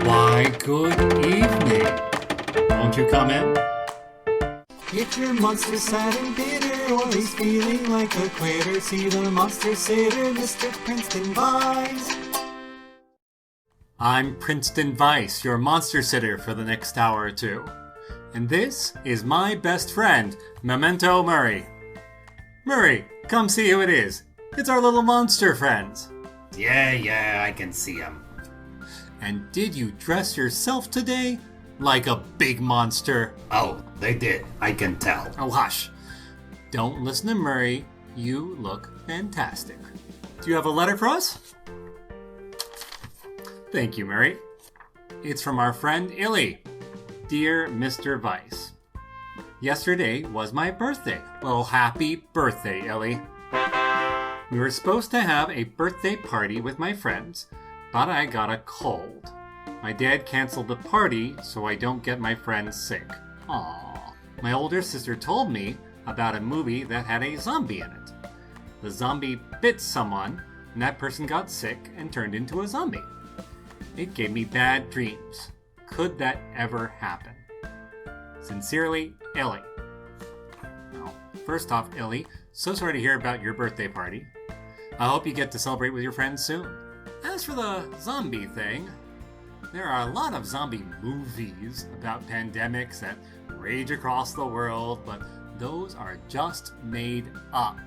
Why, good evening. Won't you come in? If your monster's sad and bitter, or he's feeling like a quitter, see the monster sitter, Mr. Princeton Vice. I'm Princeton Vice, your monster sitter for the next hour or two. And this is my best friend, Memento Murry. Murry, come see who it is. It's our little monster friends. Yeah, I can see him. And did you dress yourself today like a big monster? Oh, they did. I can tell. Oh, hush. Don't listen to Murray. You look fantastic. Do you have a letter for us? Thank you, Murray. It's from our friend Illy. Dear Mr. Vice, yesterday was my birthday. Well, happy birthday, Illy. We were supposed to have a birthday party with my friends, but I got a cold. My dad canceled the party so I don't get my friends sick. Aww. My older sister told me about a movie that had a zombie in it. The zombie bit someone, and that person got sick and turned into a zombie. It gave me bad dreams. Could that ever happen? Sincerely, Illy. Well, first off, Illy, so sorry to hear about your birthday party. I hope you get to celebrate with your friends soon. As for the zombie thing, there are a lot of zombie movies about pandemics that rage across the world, but those are just made up.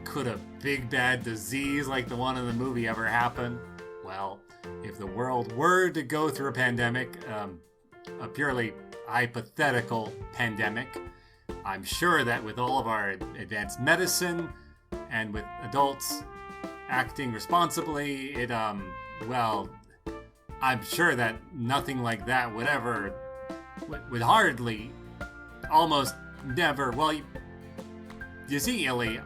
Could a big bad disease like the one in the movie ever happen? Well, if the world were to go through a pandemic, a purely hypothetical pandemic, I'm sure that with all of our advanced medicine and with adults acting responsibly, well, I'm sure that nothing like that would hardly, almost never, well, you see, Illy,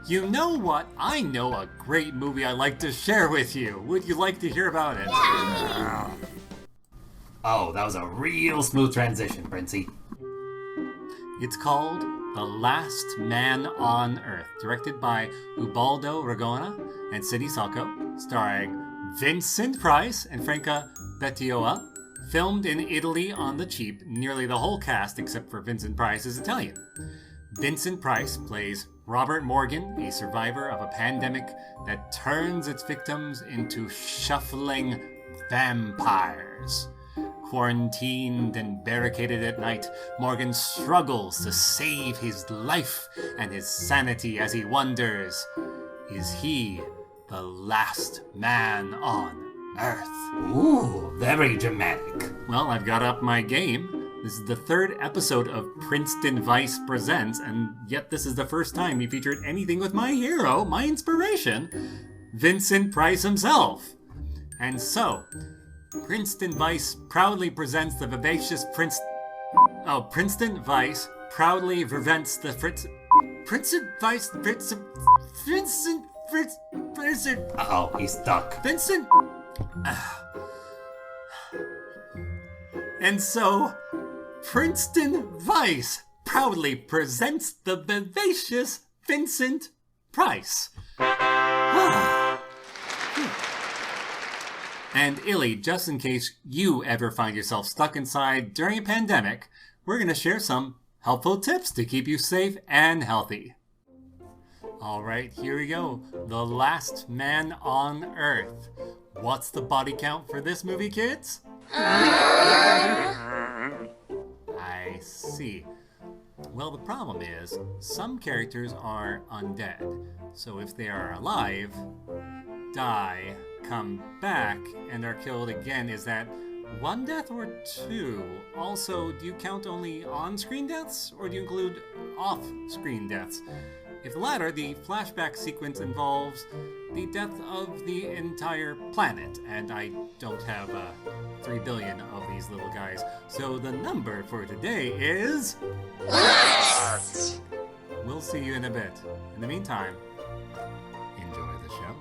you know what? I know a great movie I'd like to share with you. Would you like to hear about it? Yeah. Oh, that was a real smooth transition, Princey. It's called The Last Man on Earth, directed by Ubaldo Ragona and Sidney Sacco, starring Vincent Price and Franca Bettioa, filmed in Italy on the cheap. Nearly the whole cast, except for Vincent Price, is Italian. Vincent Price plays Robert Morgan, a survivor of a pandemic that turns its victims into shuffling vampires. Quarantined and barricaded at night, Morgan struggles to save his life and his sanity as he wonders, is he the last man on Earth? Ooh, very dramatic. Well, I've got up my game. This is the third episode of Princeton Vice Presents, and yet this is the first time we featured anything with my hero, my inspiration, Vincent Price himself. And so, Princeton Vice proudly presents the vivacious Princeton Vice proudly prevents the Princeton Vice, Uh-oh, he's stuck. Vincent. And so, Princeton Vice proudly presents the vivacious Vincent Price. And Illy, just in case you ever find yourself stuck inside during a pandemic, we're going to share some helpful tips to keep you safe and healthy. Alright, here we go. The Last Man on Earth. What's the body count for this movie, kids? I see. Well, the problem is, some characters are undead. So if they are alive, die, come back, and are killed again, is that one death or two? Also, do you count only on-screen deaths, or do you include off-screen deaths? If the latter, the flashback sequence involves the death of the entire planet, and I don't have 3 billion of these little guys. So the number for today is... What? We'll see you in a bit. In the meantime, enjoy the show.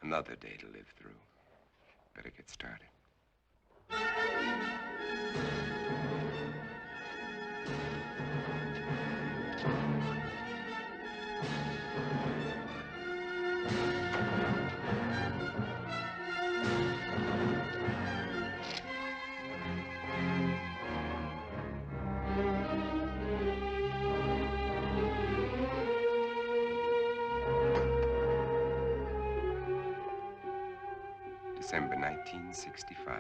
Another day to live through. Better get started. December 1965.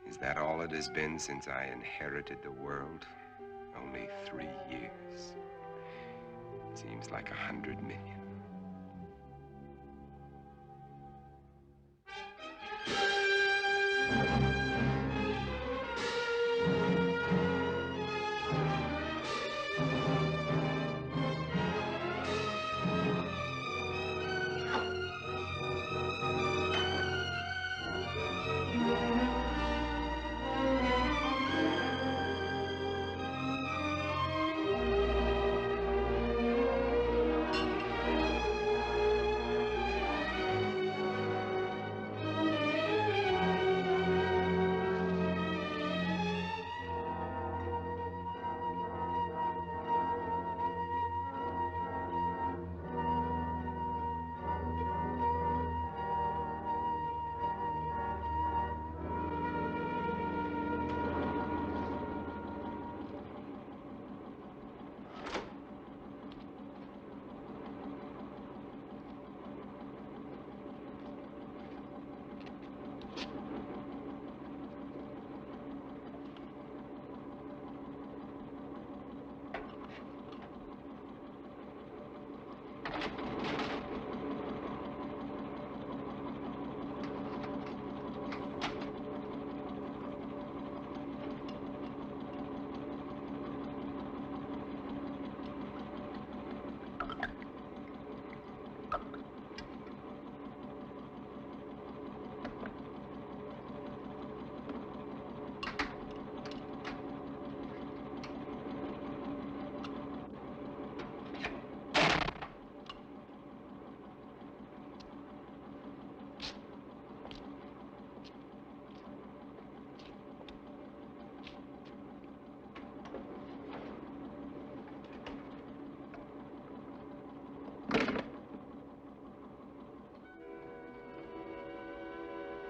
Is that all it has been since I inherited the world? Only 3 years. Seems like 100 million.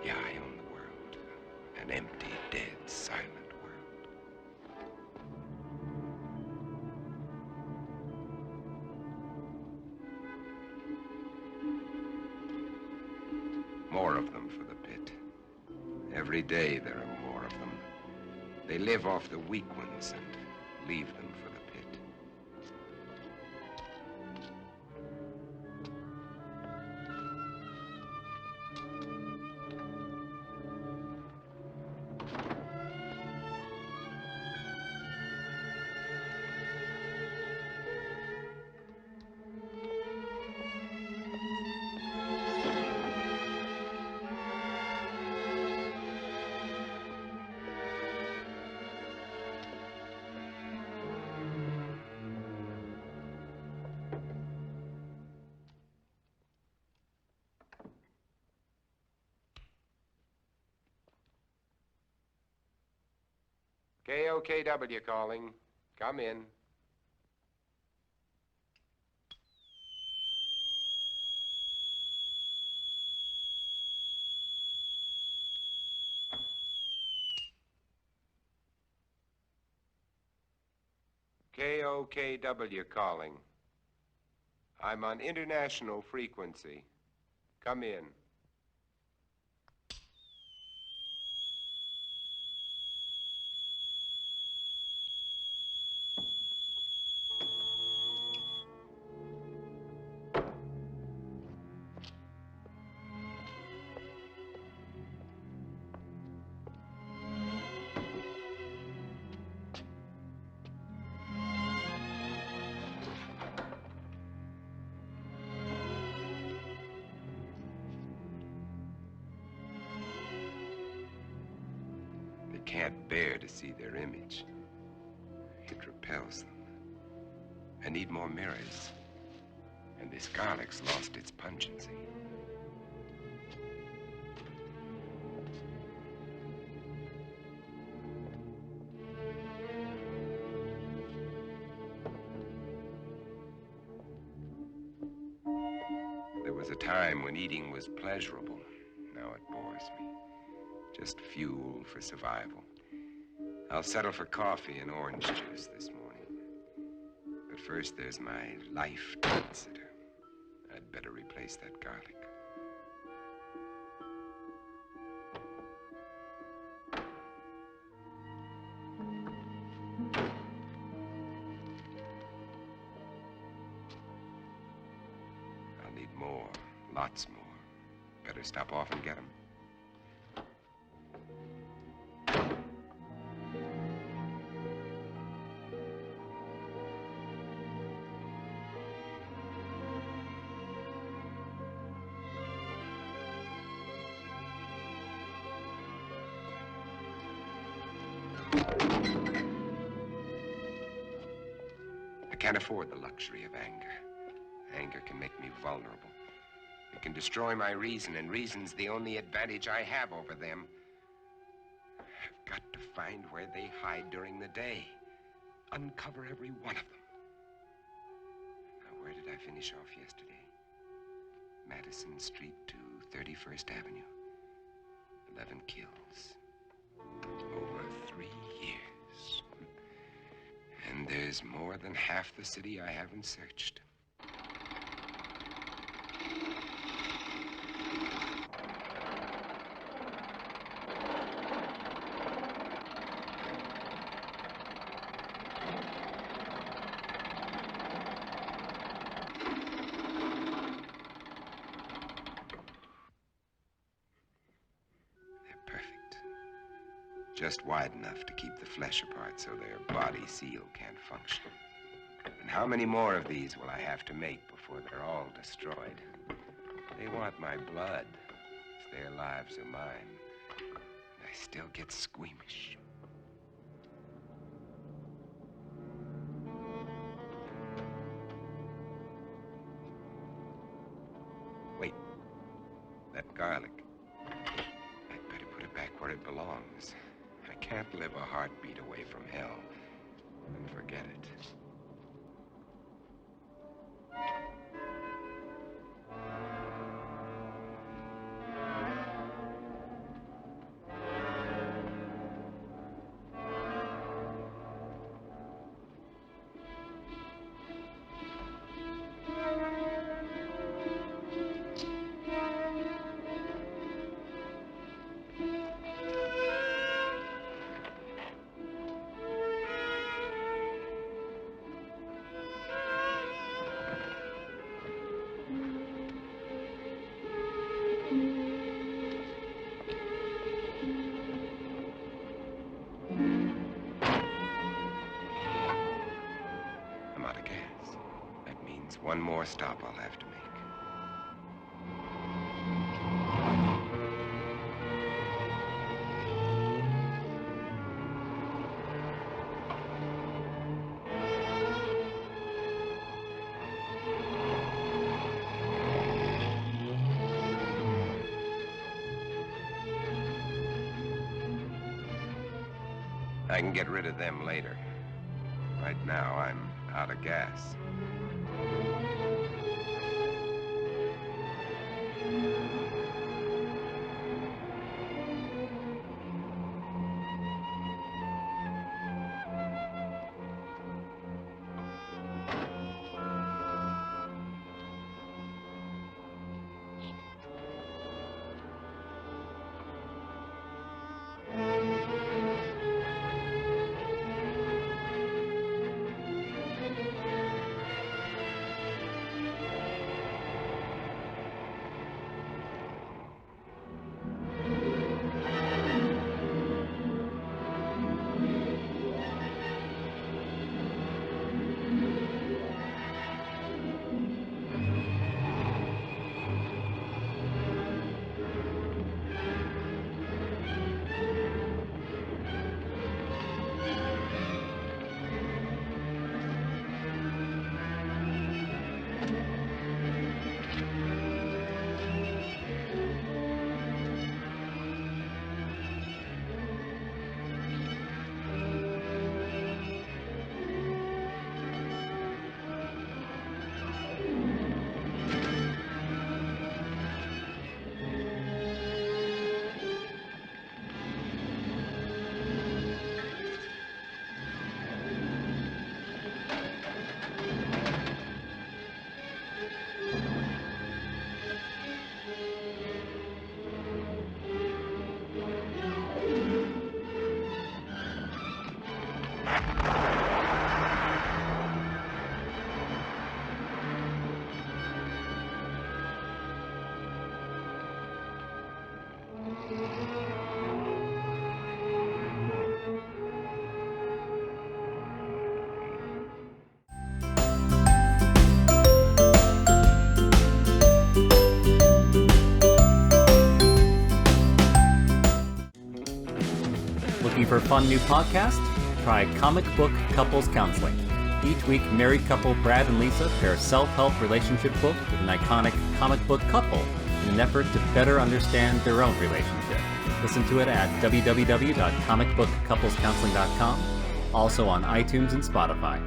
Yeah, I own the world. An empty, dead, silent world. More of them for the pit. Every day there are more of them. They live off the weak ones and leave them for the pit. KOKW calling. Come in. KOKW calling. I'm on international frequency. Come in. Can't bear to see their image. It repels them. I need more mirrors. And this garlic's lost its pungency. There was a time when eating was pleasurable. Now it bores me. Just fuel for survival. I'll settle for coffee and orange juice this morning. But first, there's my life sitter. I'd better replace that garlic. I'll need more, lots more. Better stop off and get them. I can't afford the luxury of anger. Anger can make me vulnerable. It can destroy my reason, and reason's the only advantage I have over them. I've got to find where they hide during the day. Uncover every one of them. Now, where did I finish off yesterday? Madison Street to 31st Avenue. 11 kills. Over 3 years. And there's more than half the city I haven't searched. Just wide enough to keep the flesh apart so their body seal can't function. And how many more of these will I have to make before they're all destroyed? They want my blood. It's their lives or mine. And I still get squeamish. Wait. That garlic. I'd better put it back where it belongs. I can't live a heartbeat away from hell and forget it. One more stop I'll have to make. I can get rid of them later. Right now, I'm out of gas. fun new podcast? Try Comic Book Couples Counseling. Each week, married couple Brad and Lisa pair a self-help relationship book with an iconic comic book couple in an effort to better understand their own relationship. Listen to it at www.comicbookcouplescounseling.com, also on iTunes and Spotify.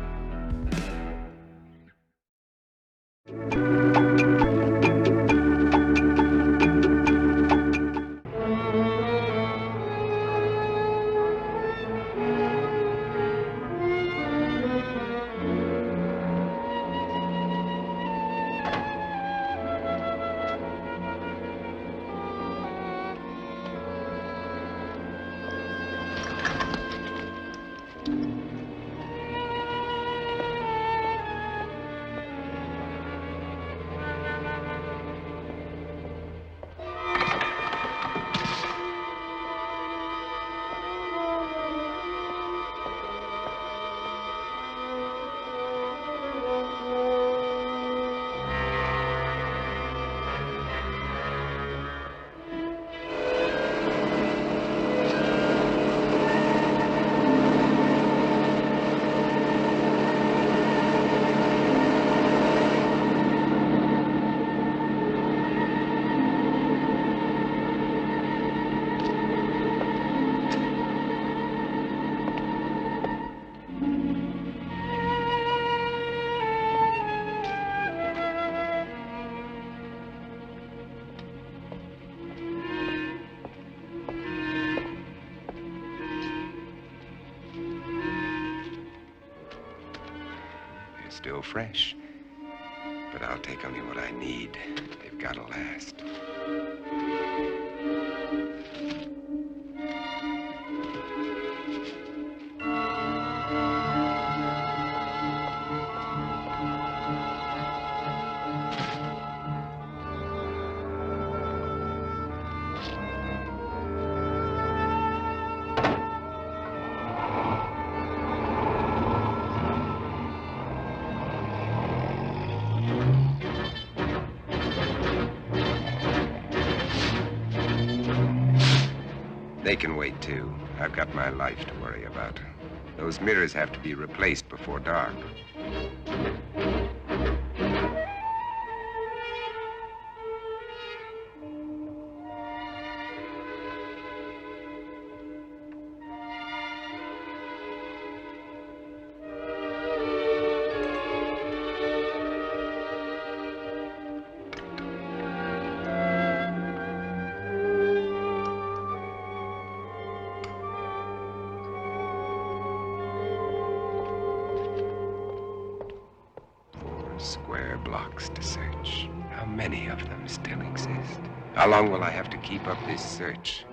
Still fresh. But I'll take only what I need. They've got to last. They can wait, too. I've got my life to worry about. Those mirrors have to be replaced before dark. Square blocks to search. How many of them still exist? How long will I have to keep up this search?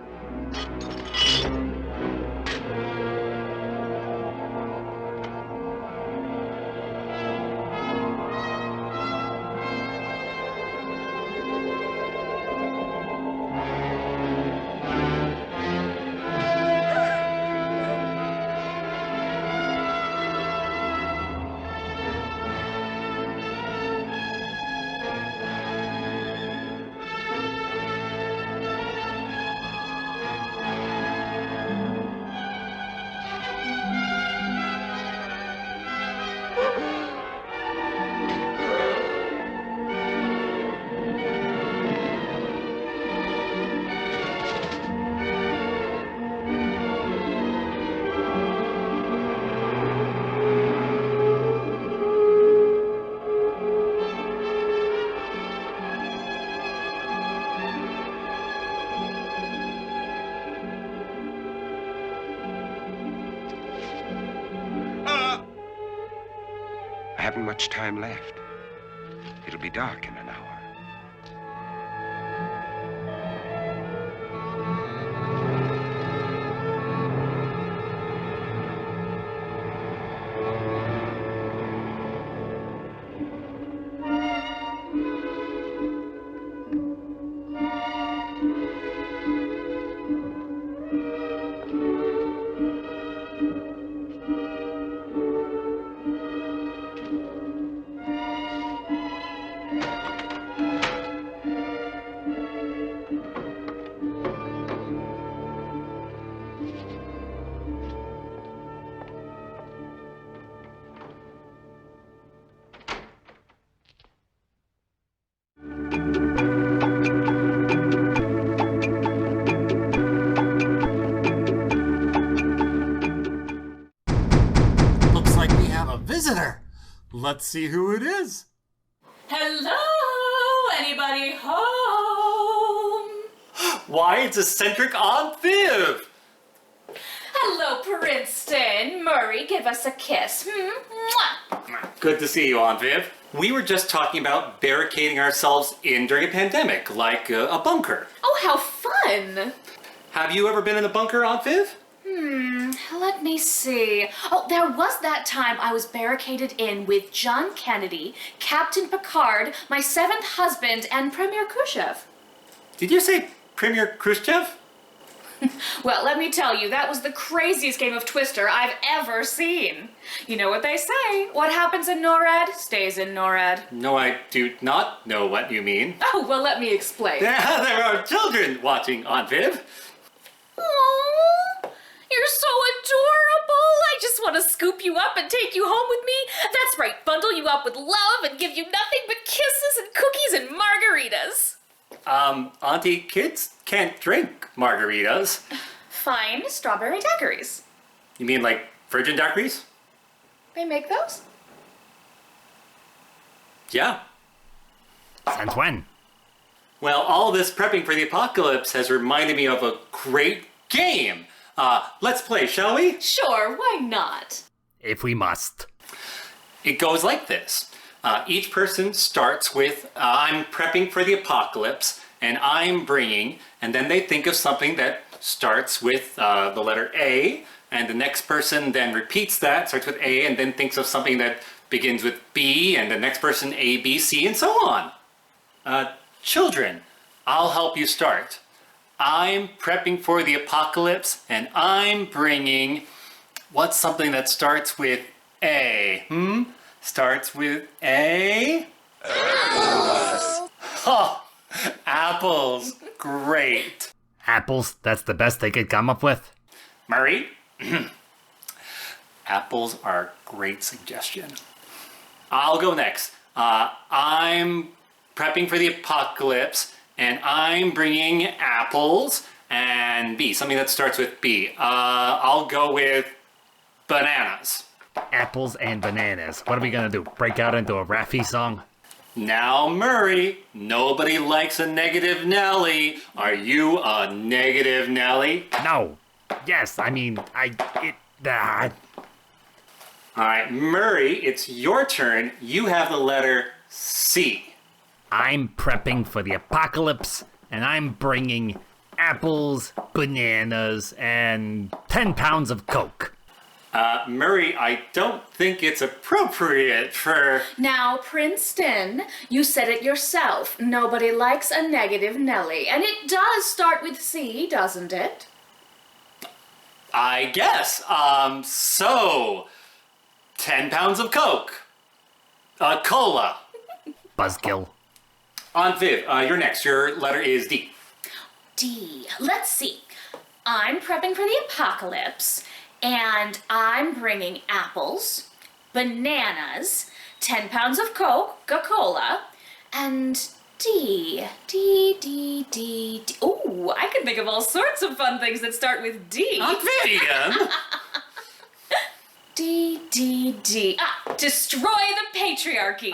I haven't much time left. It'll be dark in an hour. Let's see who it is. Hello? Anybody home? Why, it's Eccentric Aunt Viv! Hello, Princeton. Murry, give us a kiss. Mwah. Good to see you, Aunt Viv. We were just talking about barricading ourselves in during a pandemic, like a bunker. Oh, how fun. Have you ever been in a bunker, Aunt Viv? Let me see. Oh, there was that time I was barricaded in with John Kennedy, Captain Picard, my 7th husband, and Premier Khrushchev. Did you say Premier Khrushchev? Well, let me tell you, that was the craziest game of Twister I've ever seen. You know what they say, what happens in NORAD stays in NORAD. No, I do not know what you mean. Oh, well, let me explain. There are children watching, Aunt Viv. Aww, you're so adorable. I just want to scoop you up and take you home with me. That's right, bundle you up with love and give you nothing but kisses and cookies and margaritas. Auntie, kids can't drink margaritas. Fine strawberry daiquiris. You mean like virgin daiquiris? They make those? Yeah. Since when? Well, all this prepping for the apocalypse has reminded me of a great game. Let's play, shall we? Sure, why not? If we must. It goes like this. Each person starts with, I'm prepping for the apocalypse, and I'm bringing, and then they think of something that starts with the letter A, and the next person then repeats that, starts with A, and then thinks of something that begins with B, and the next person A, B, C, and so on. Children, I'll help you start. I'm prepping for the apocalypse, and I'm bringing, what's something that starts with A? Starts with A? Oh, apples. Great. Apples, that's the best they could come up with? Murray? Apples are a great suggestion. I'll go next. I'm prepping for the apocalypse, and I'm bringing apples and B, something that starts with B. I'll go with bananas. Apples and bananas. What are we gonna do? Break out into a Raffi song? Now, Murray, nobody likes a negative Nelly. Are you a negative Nelly? No. Yes, I mean, All right, Murray, it's your turn. You have the letter C. I'm prepping for the apocalypse, and I'm bringing apples, bananas, and 10 pounds of Coke. Murray, I don't think it's appropriate for... Now, Princeton, you said it yourself. Nobody likes a negative Nelly. And it does start with C, doesn't it? I guess. So... 10 pounds of Coke. Cola. Buzzkill. Aunt Viv, you're next. Your letter is D. D. Let's see. I'm prepping for the apocalypse, and I'm bringing apples, bananas, 10 pounds of Coca-Cola, and D. Ooh, I can think of all sorts of fun things that start with D. Aunt Vivian! D. Destroy the patriarchy.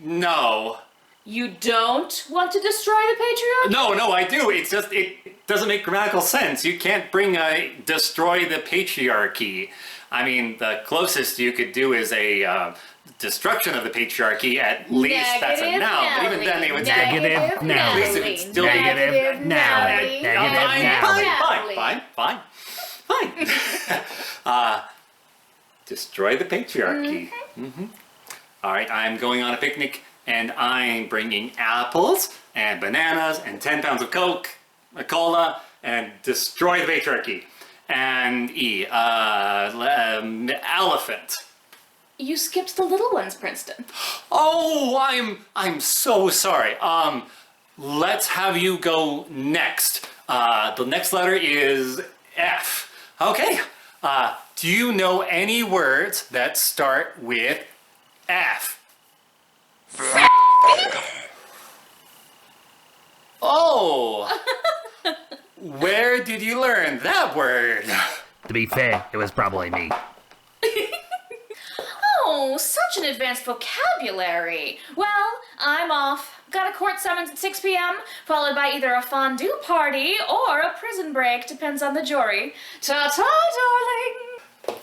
No. You don't want to destroy the patriarchy? No, I do. It's just, it doesn't make grammatical sense. You can't bring a destroy the patriarchy. I mean, the closest you could do is a destruction of the patriarchy. At least that's a noun. But even then they would say... Negative Nelly. At least it would still be... Negative Nelly. Fine. Destroy the patriarchy. All right, I'm going on a picnic, and I'm bringing apples and bananas and 10 pounds of Coke, a cola, and destroy the patriarchy. And E, elephant. You skipped the little ones, Princeton. Oh, I'm so sorry. Let's have you go next. The next letter is F. Okay. Do you know any words that start with F? Oh! Where did you learn that word? To be fair, it was probably me. Oh, Oh, such an advanced vocabulary. Well, I'm off. Got a court summons at 6 p.m., followed by either a fondue party or a prison break. Depends on the jury. Ta-ta, darling.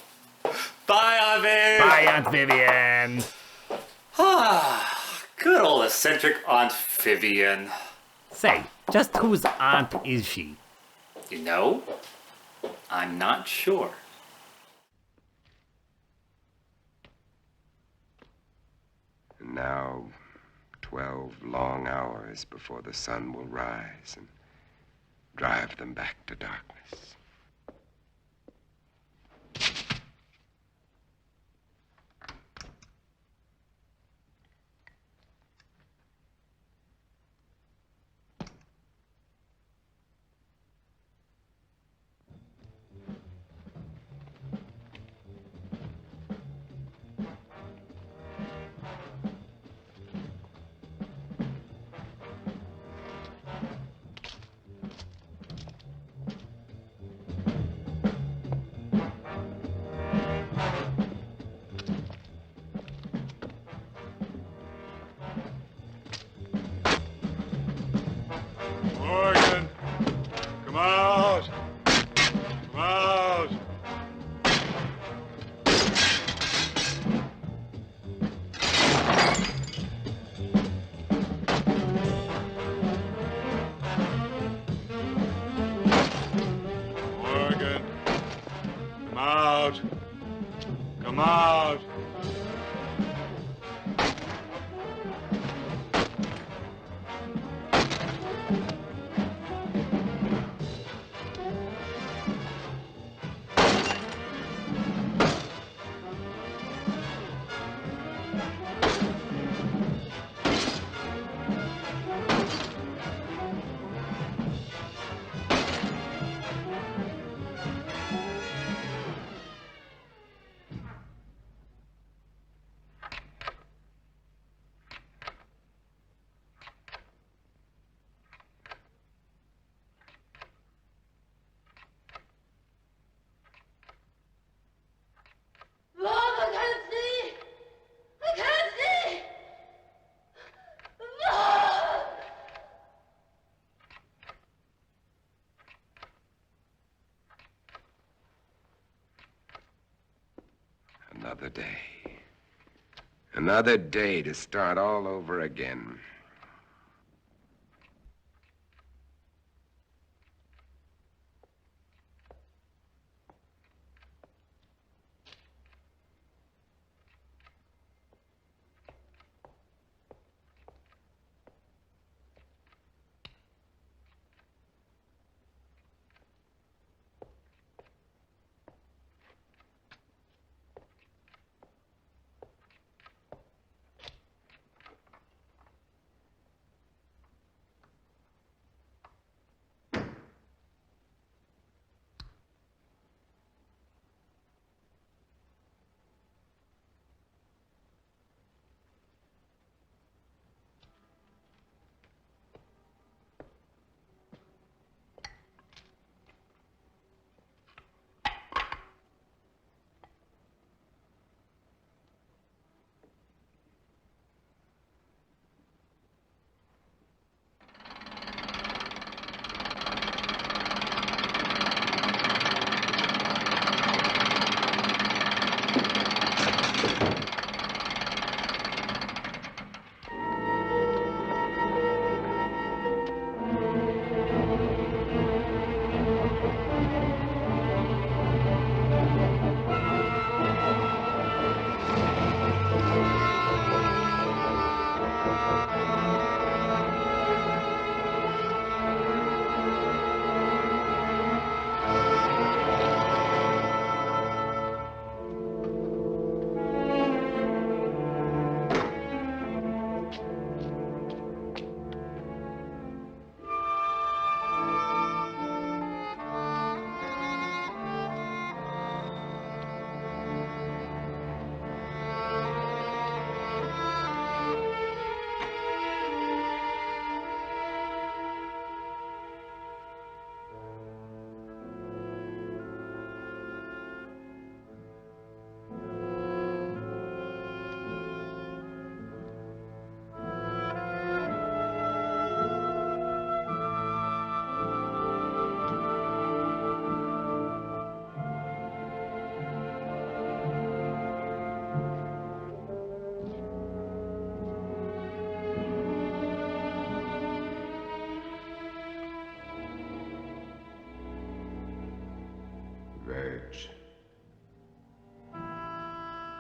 Bye, Aunt Viv. Bye, Aunt Vivian. Good old eccentric Aunt Vivian. Say, just whose aunt is she? You know, I'm not sure. And now, 12 long hours before the sun will rise and drive them back to darkness. Morgan, come out. Come out. Morgan, come out. Come out. Mom, I can't see! I can't see! Mom! Another day. Another day to start all over again. birds.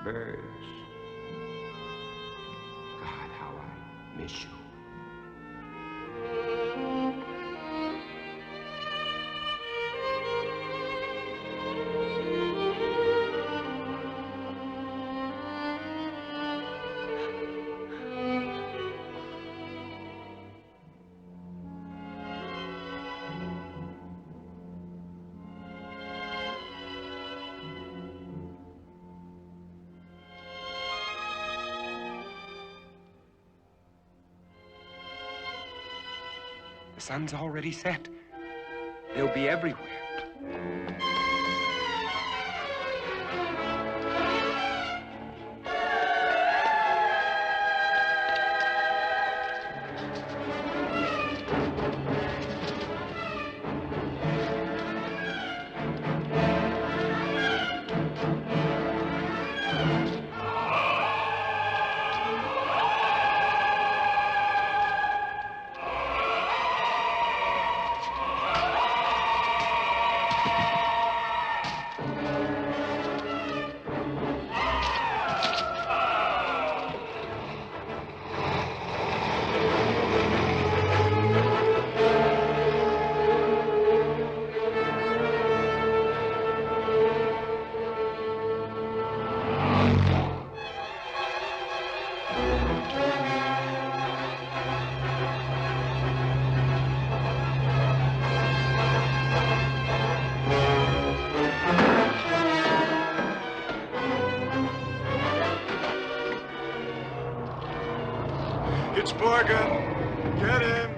Birds. God, how I miss you. The sun's already set. They'll be everywhere. It's Morgan. Get him.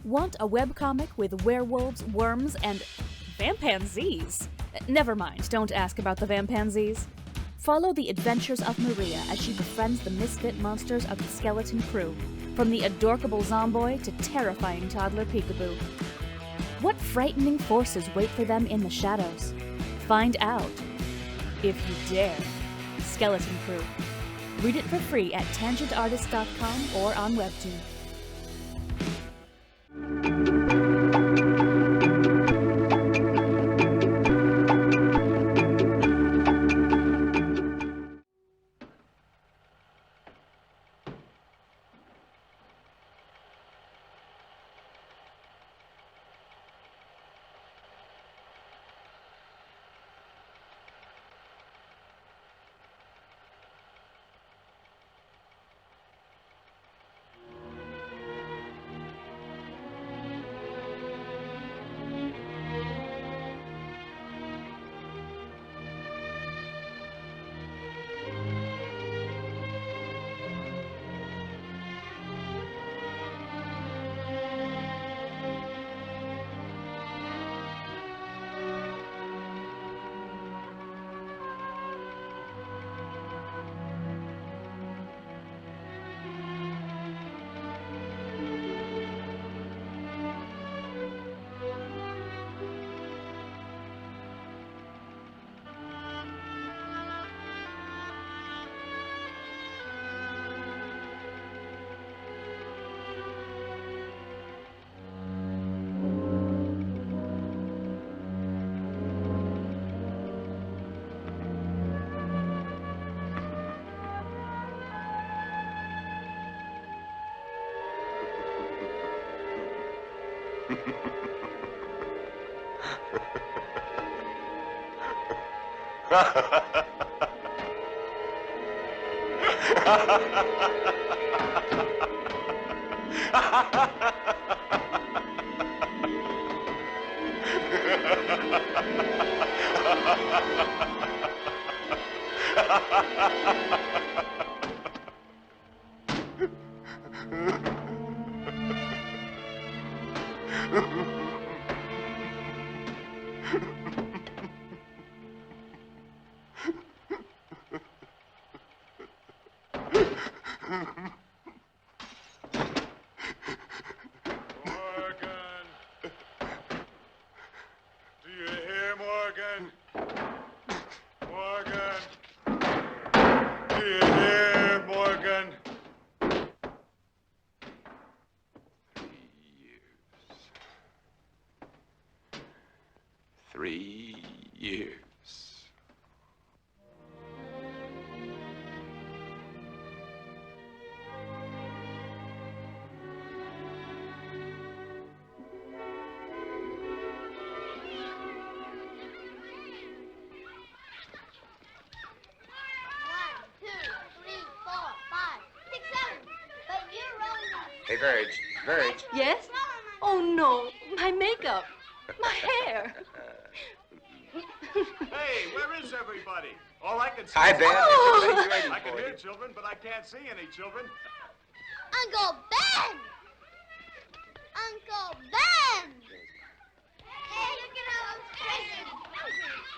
Want a webcomic with werewolves, worms, and vampanzees? Never mind, don't ask about the vampanzees. Follow the adventures of Maria as she befriends the misfit monsters of the Skeleton Crew, from the adorkable Zomboy to terrifying toddler Peekaboo. What frightening forces wait for them in the shadows? Find out, if you dare. Skeleton Crew. Read it for free at tangentartist.com or on Webtoon. Morgan! Do you hear, Morgan? Morgan! Do you hear, Morgan? 3 years. Hey, Verge. Yes? Oh, no. My makeup. My hair. Hey, where is everybody? All I can see Hi, is... Ben. Oh. I can hear children, but I can't see any children. Uncle Ben! Uncle Ben! Hey, look at how I'm crazy.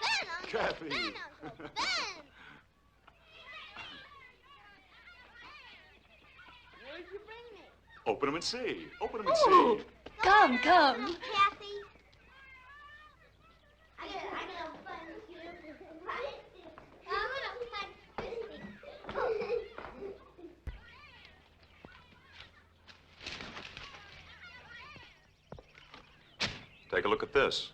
Ben, Kathy. Ben, Uncle Ben! Where did you bring me? Open them and see. Open them and Oh, see. come. Kathy. I'm gonna find you. I'm gonna find you. Take a look at this.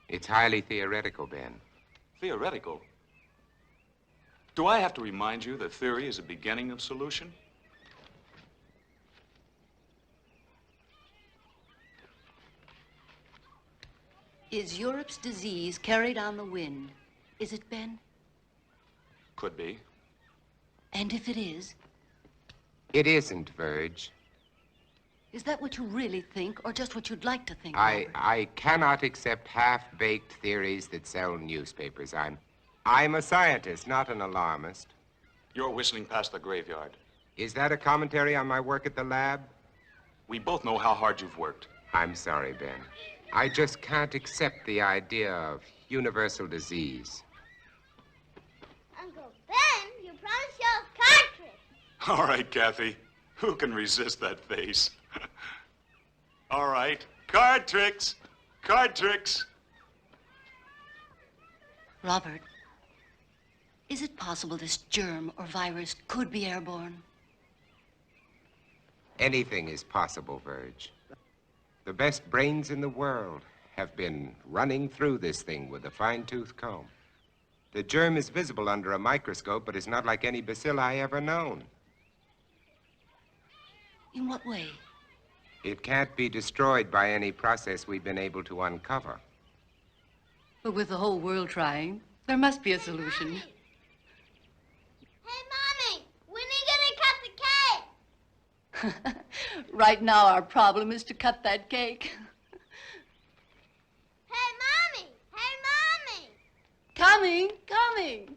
It's highly theoretical, Ben. Theoretical. Do I have to remind you that theory is the beginning of solution? Is Europe's disease carried on the wind? Is it, Ben? Could be. And if it is, It isn't, Verge. is that what you really think, or just what you'd like to think? I Robert? cannot accept half-baked theories that sell newspapers. I'm a scientist, not an alarmist. You're whistling past the graveyard. Is that a commentary on my work at the lab? We both know how hard you've worked. I'm sorry, Ben. I just can't accept the idea of universal disease. Uncle Ben, you promised y'all a card trick. All right, Kathy. Who can resist that face? All right. Card tricks. Card tricks. Robert, is it possible this germ or virus could be airborne? Anything is possible, Verge. The best brains in the world have been running through this thing with a fine-tooth comb. The germ is visible under a microscope, but it's not like any bacilli ever known. In what way? It can't be destroyed by any process we've been able to uncover. But with the whole world trying, there must be a solution. Hey, Mommy, when are you gonna cut the cake? Right now, our problem is to cut that cake. Hey, Mommy! Hey, Mommy! Coming, coming.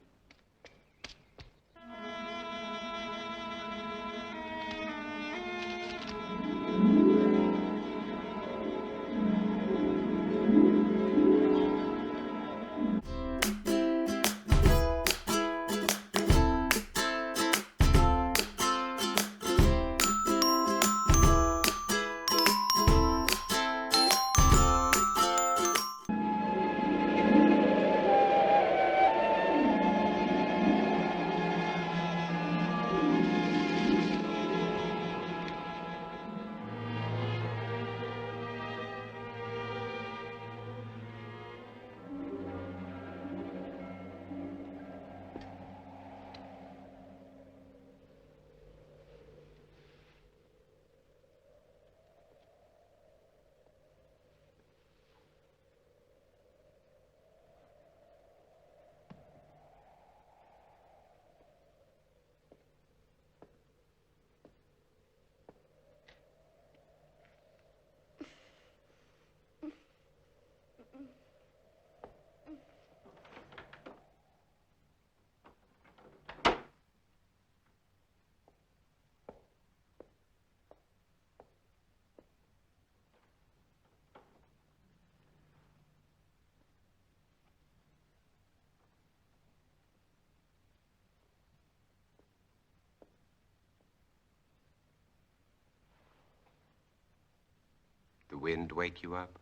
wind wake you up?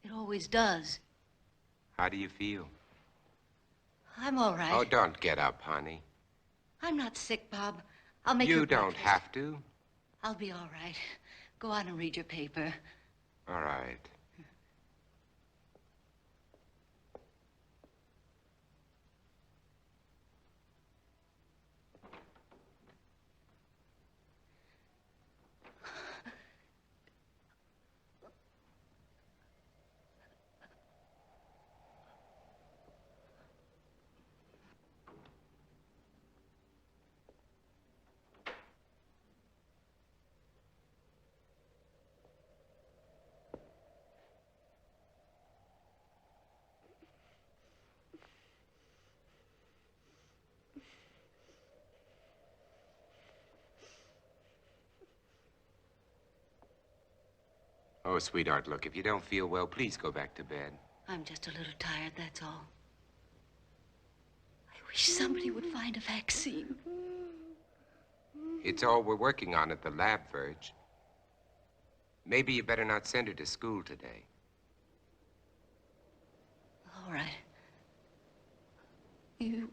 It always does. How do you feel? I'm all right. Oh, don't get up, honey. I'm not sick, Bob. I'll make You your don't breakfast. have to. I'll be all right. Go on and read your paper. All right. Oh, sweetheart, look, if you don't feel well, please go back to bed. I'm just a little tired, that's all. I wish somebody would find a vaccine. It's all we're working on at the lab, Verge. Maybe you better not send her to school today. All right. You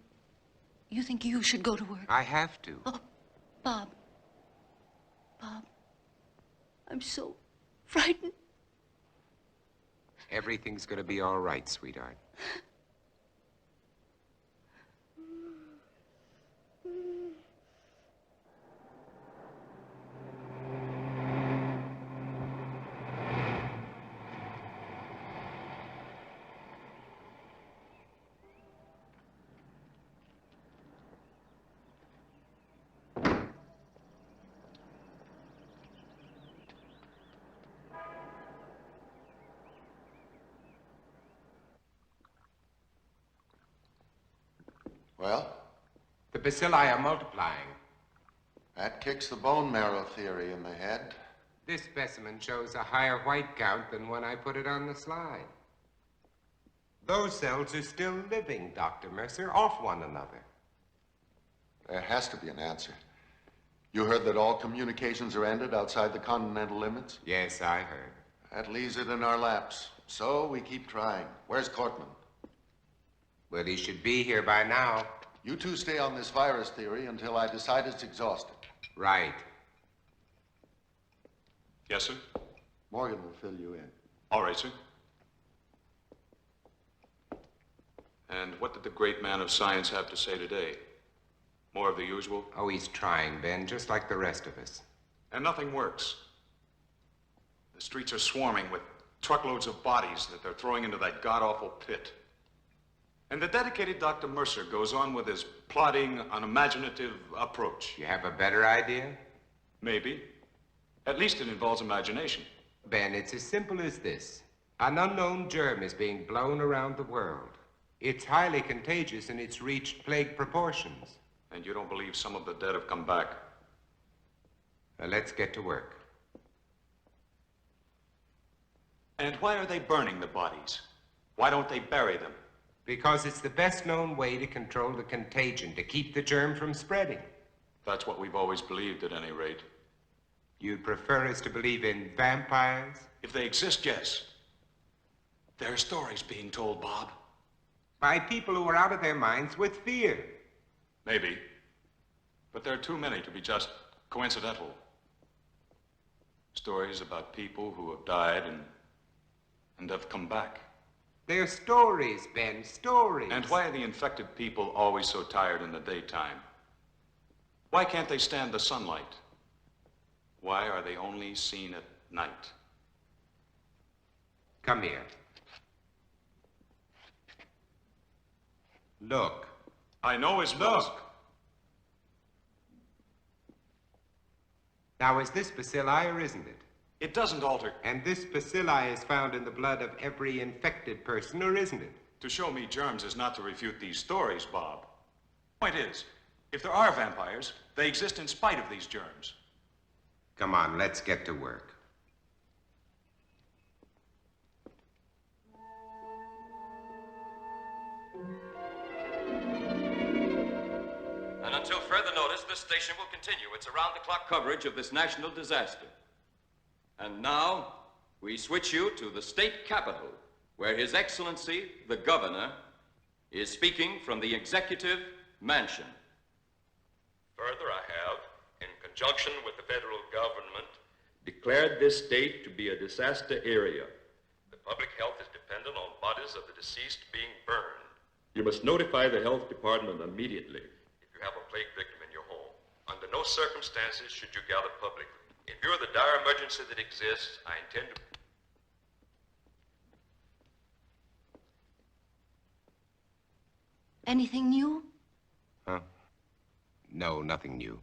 think you should go to work? I have to. Oh, Bob. Bob. I'm so frightened. Everything's gonna be all right, sweetheart. Well? The bacilli are multiplying. That kicks the bone marrow theory in the head. This specimen shows a higher white count than when I put it on the slide. Those cells are still living, Dr. Mercer, off one another. There has to be an answer. You heard that all communications are ended outside the continental limits? Yes, I heard. That leaves it in our laps. So we keep trying. Where's Cortman? Well, he should be here by now. You two stay on this virus theory until I decide it's exhausted. Right. Yes, sir? Morgan will fill you in. All right, sir. And what did the great man of science have to say today? More of the usual? Oh, he's trying, Ben, just like the rest of us. And nothing works. The streets are swarming with truckloads of bodies that they're throwing into that god-awful pit. And the dedicated Dr. Mercer goes on with his plodding, unimaginative approach. You have a better idea? Maybe. At least it involves imagination. Ben, it's as simple as this. An unknown germ is being blown around the world. It's highly contagious and it's reached plague proportions. And you don't believe some of the dead have come back? Now, let's get to work. And why are they burning the bodies? Why don't they bury them? Because it's the best known way to control the contagion, to keep the germ from spreading. That's what we've always believed, at any rate. You'd prefer us to believe in vampires? If they exist, yes. There are stories being told, Bob. By people who are out of their minds with fear. Maybe. But there are too many to be just coincidental. Stories about people who have died and have come back. They're stories, Ben, stories. And why are the infected people always so tired in the daytime? Why can't they stand the sunlight? Why are they only seen at night? Come here. Look. I know his nose. Now, is this bacilli or isn't it? It doesn't alter. And this bacilli is found in the blood of every infected person, or isn't it? To show me germs is not to refute these stories, Bob. Point is, if there are vampires, they exist in spite of these germs. Come on, let's get to work. And until further notice, this station will continue its around-the-clock coverage of this national disaster. And now, we switch you to the state capitol, where His Excellency, the Governor, is speaking from the Executive Mansion. Further, I have, in conjunction with the federal government, declared this state to be a disaster area. The public health is dependent on bodies of the deceased being burned. You must notify the health department immediately if you have a plague victim in your home. Under no circumstances should you gather publicly. In view of the dire emergency that exists, I intend to... Anything new? Huh? No, nothing new.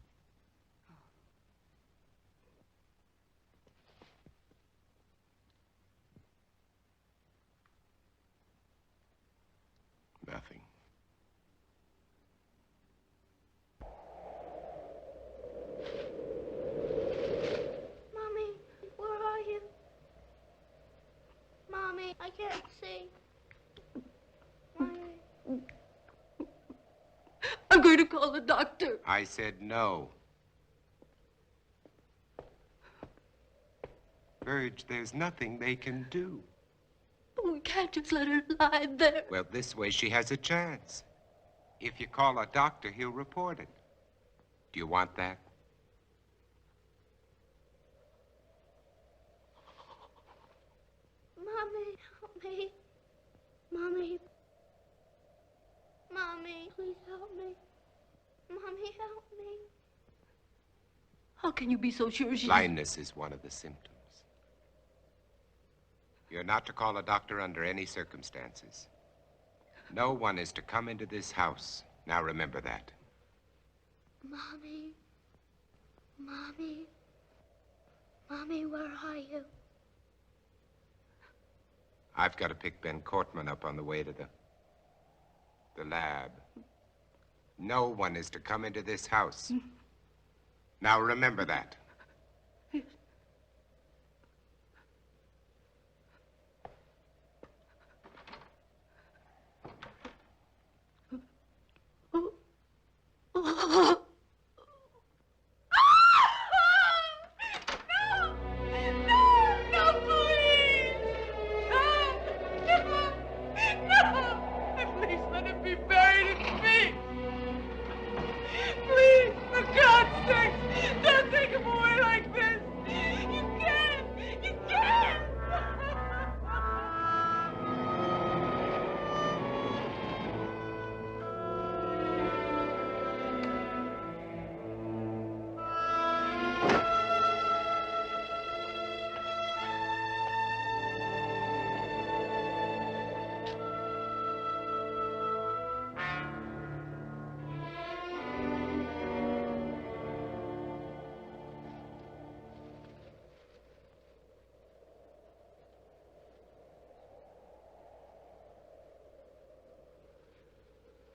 Nothing. Mommy, where are you? Mommy, I can't see. Mommy. I'm going to call the doctor. I said no. Virg, there's nothing they can do. We can't just let her lie there. Well, this way she has a chance. If you call a doctor, he'll report it. Do you want that? Mommy, help me. Mommy. Mommy, please help me. Mommy, help me. How can you be so sure she's... Blindness is one of the symptoms. You're not to call a doctor under any circumstances. No one is to come into this house. Now remember that. Mommy. Mommy. Mommy, where are you? I've got to pick Ben Cortman up on the way to the lab. No one is to come into this house. Now remember that.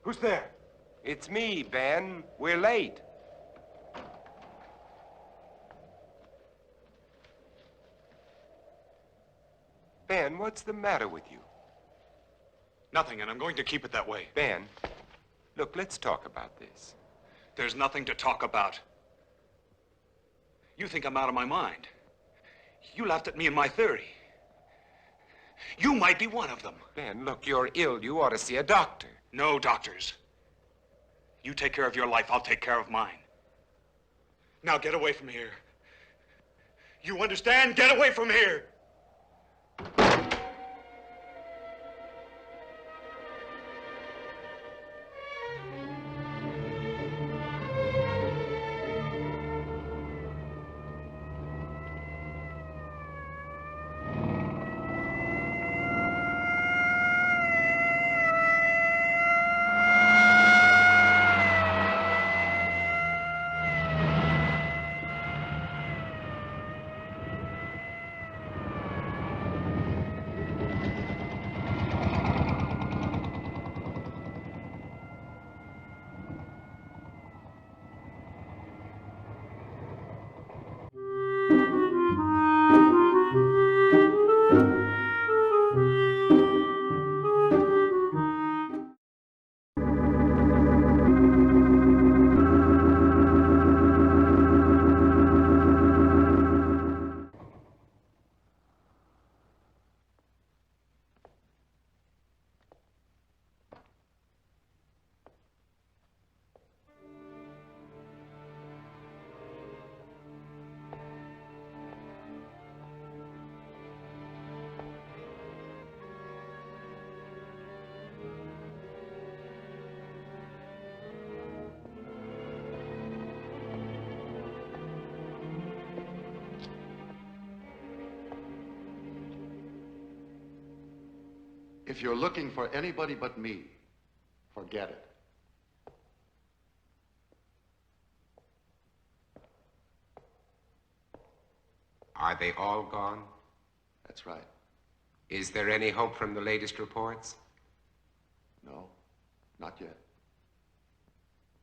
Who's there? It's me, Ben. We're late. Ben, what's the matter with you? Nothing, and I'm going to keep it that way. Ben, look, let's talk about this. There's nothing to talk about. You think I'm out of my mind. You laughed at me and my theory. You might be one of them. Ben, look, you're ill. You ought to see a doctor. No doctors. You take care of your life, I'll take care of mine. Now get away from here. You understand? Get away from here! If you're looking for anybody but me, forget it. Are they all gone? That's right. Is there any hope from the latest reports? No, not yet.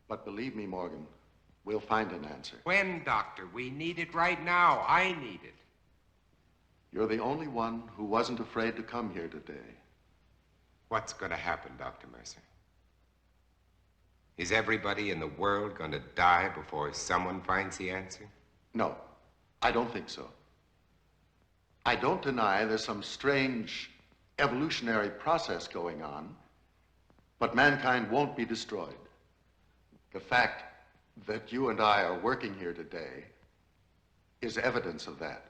But believe me, Morgan, we'll find an answer. When, Doctor? We need it right now. I need it. You're the only one who wasn't afraid to come here today. What's going to happen, Dr. Mercer? Is everybody in the world going to die before someone finds the answer? No, I don't think so. I don't deny there's some strange evolutionary process going on, but mankind won't be destroyed. The fact that you and I are working here today is evidence of that.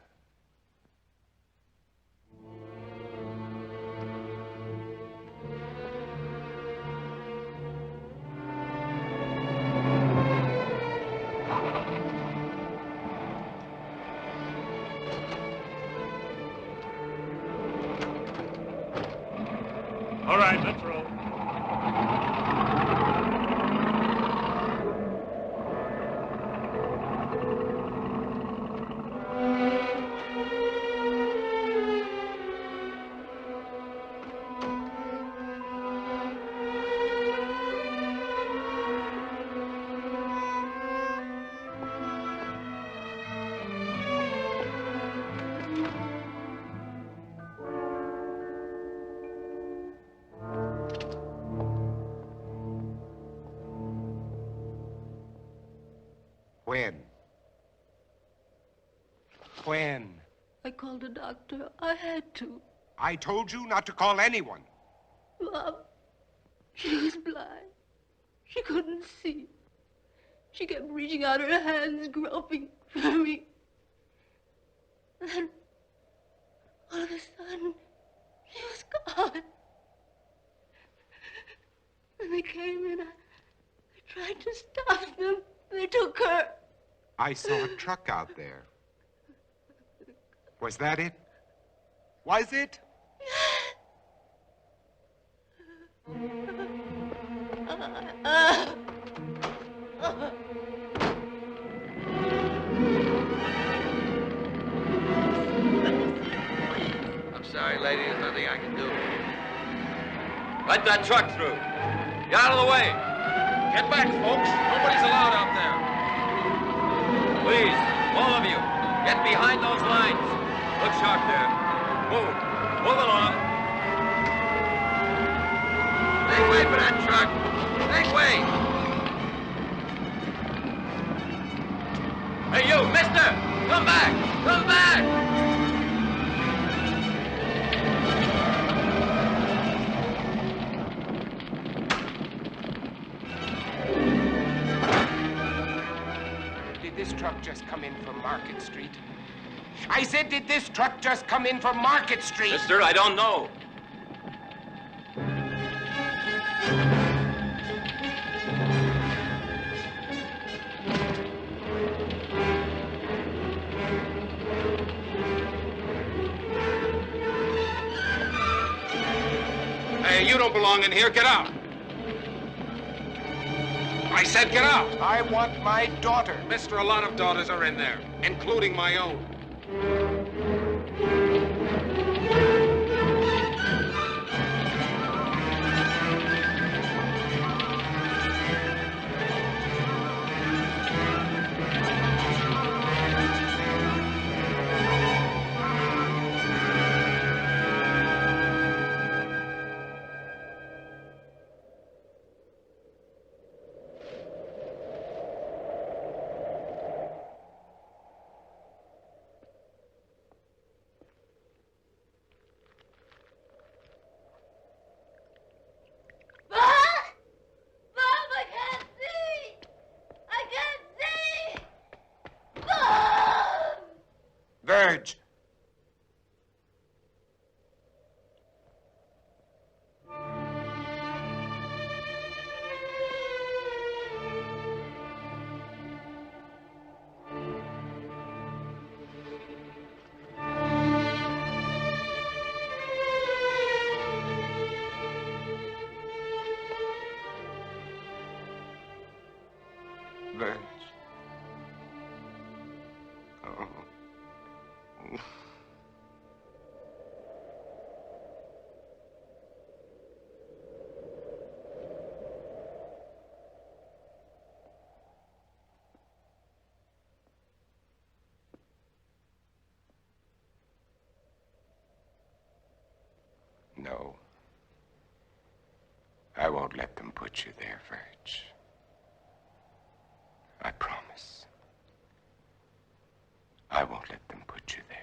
All right, let's roll. When? When? I called a doctor. I had to. I told you not to call anyone. Mom, she was blind. She couldn't see. She kept reaching out her hands, groping for me. And then, all of a sudden, she was gone. And they came and I tried to stop them. They took her. I saw a truck out there. Was that it? Was it? I'm sorry, lady. There's nothing I can do. Let that truck through. Get out of the way. Get back, folks. Nobody's allowed out there. Please, all of you, get behind those lines. Look sharp there. Move. Move along. Make way for that truck. Make way. Hey, you, mister! Come back! Come back! Did this truck just come in from Market Street? I said, did this truck just come in from Market Street? Mister, I don't know. Hey, you don't belong in here. Get out. I said get out. I want my daughter. Mister, a lot of daughters are in there, including my own. I won't let them put you there, Virg. I promise. I won't let them put you there.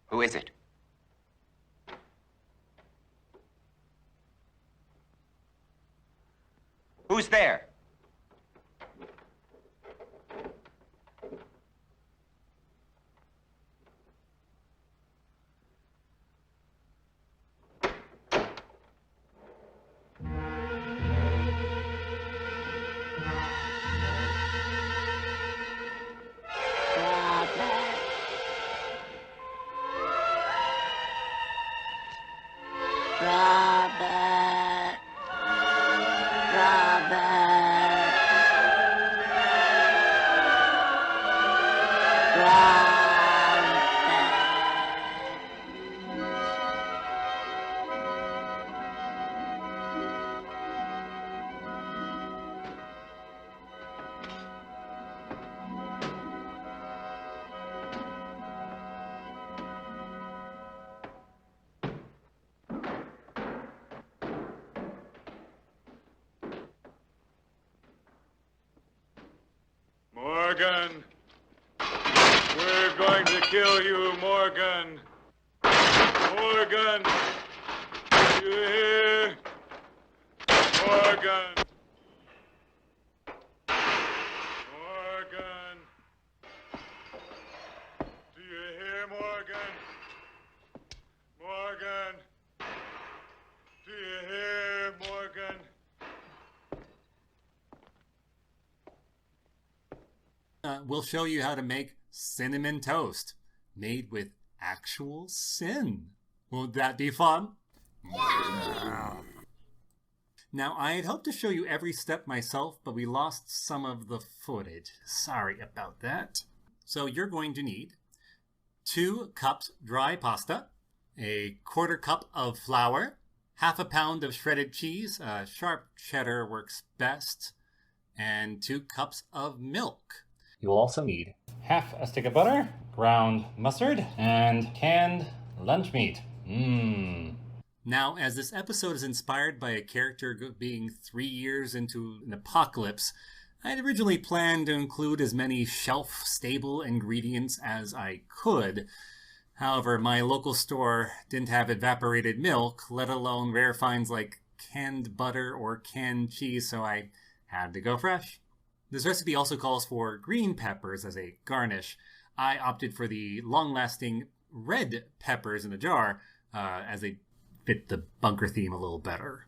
Who is it? Who's there? Robert. Morgan! We're going to kill you, Morgan! Morgan! You hear? Morgan! Morgan! Do you hear, Morgan? Morgan! Do you hear, Morgan? We'll show you how to make cinnamon toast made with actual sin. Won't that be fun? Yeah. Now, I had hoped to show you every step myself, but we lost some of the footage. Sorry about that. So you're going to need 2 cups dry pasta, a 1/4 cup of flour, half a pound of shredded cheese, sharp cheddar works best, and 2 cups of milk. You will also need half a stick of butter, ground mustard, and canned lunch meat. Now, as this episode is inspired by a character being 3 years into an apocalypse, I'd originally planned to include as many shelf-stable ingredients as I could. However, my local store didn't have evaporated milk, let alone rare finds like canned butter or canned cheese, so I had to go fresh. This recipe also calls for green peppers as a garnish. I opted for the long-lasting red peppers in a jar, as they fit the bunker theme a little better.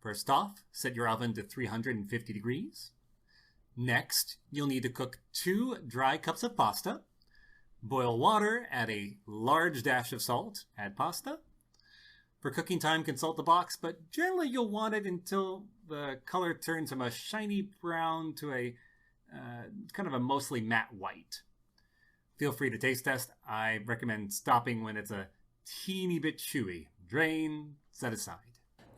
First off, set your oven to 350 degrees. Next, you'll need to cook 2 dry cups of pasta. Boil water, add a large dash of salt, add pasta. For cooking time, consult the box, but generally you'll want it until the color turns from a shiny brown to a kind of a mostly matte white. Feel free to taste test. I recommend stopping when it's a teeny bit chewy. Drain, set aside.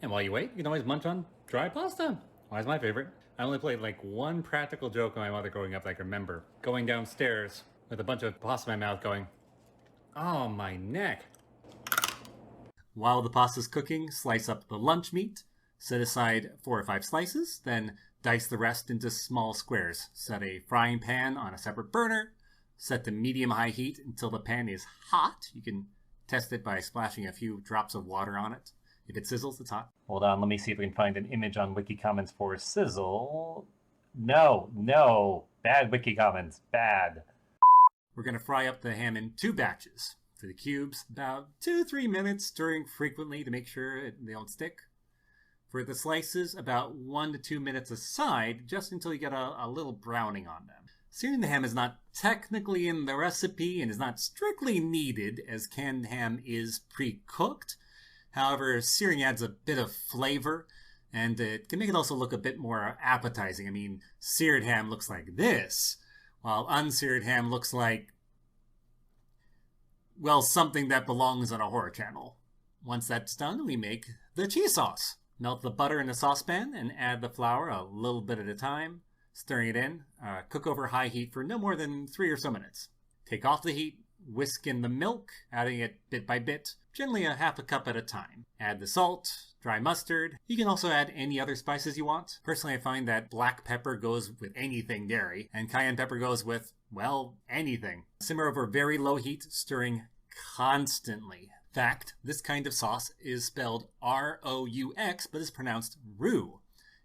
And while you wait, you can always munch on dry pasta. Always my favorite. I only played like one practical joke on my mother growing up that I can remember. Going downstairs with a bunch of pasta in my mouth going, oh, my neck. While the pasta's cooking, slice up the lunch meat. Set aside 4 or 5 slices, then dice the rest into small squares. Set a frying pan on a separate burner. Set to medium-high heat until the pan is hot. You can test it by splashing a few drops of water on it. If it sizzles, it's hot. Hold on, let me see if we can find an image on Wiki Commons for sizzle. No. Bad Wiki Commons. Bad. We're going to fry up the ham in 2 batches. For the cubes, about 2-3 minutes, stirring frequently to make sure they don't stick. For the slices, about 1 to 2 minutes aside, just until you get a little browning on them. Searing the ham is not technically in the recipe and is not strictly needed, as canned ham is pre-cooked. However, searing adds a bit of flavor, and it can make it also look a bit more appetizing. I mean, seared ham looks like this, while unseared ham looks like, well, something that belongs on a horror channel. Once that's done, we make the cheese sauce. Melt the butter in a saucepan and add the flour a little bit at a time, stirring it in. Cook over high heat for no more than 3 or so minutes. Take off the heat, whisk in the milk, adding it bit by bit, generally a half a cup at a time. Add the salt, dry mustard. You can also add any other spices you want. Personally, I find that black pepper goes with anything dairy, and cayenne pepper goes with, well, anything. Simmer over very low heat, stirring constantly. Fact, this kind of sauce is spelled R-O-U-X, but is pronounced roux.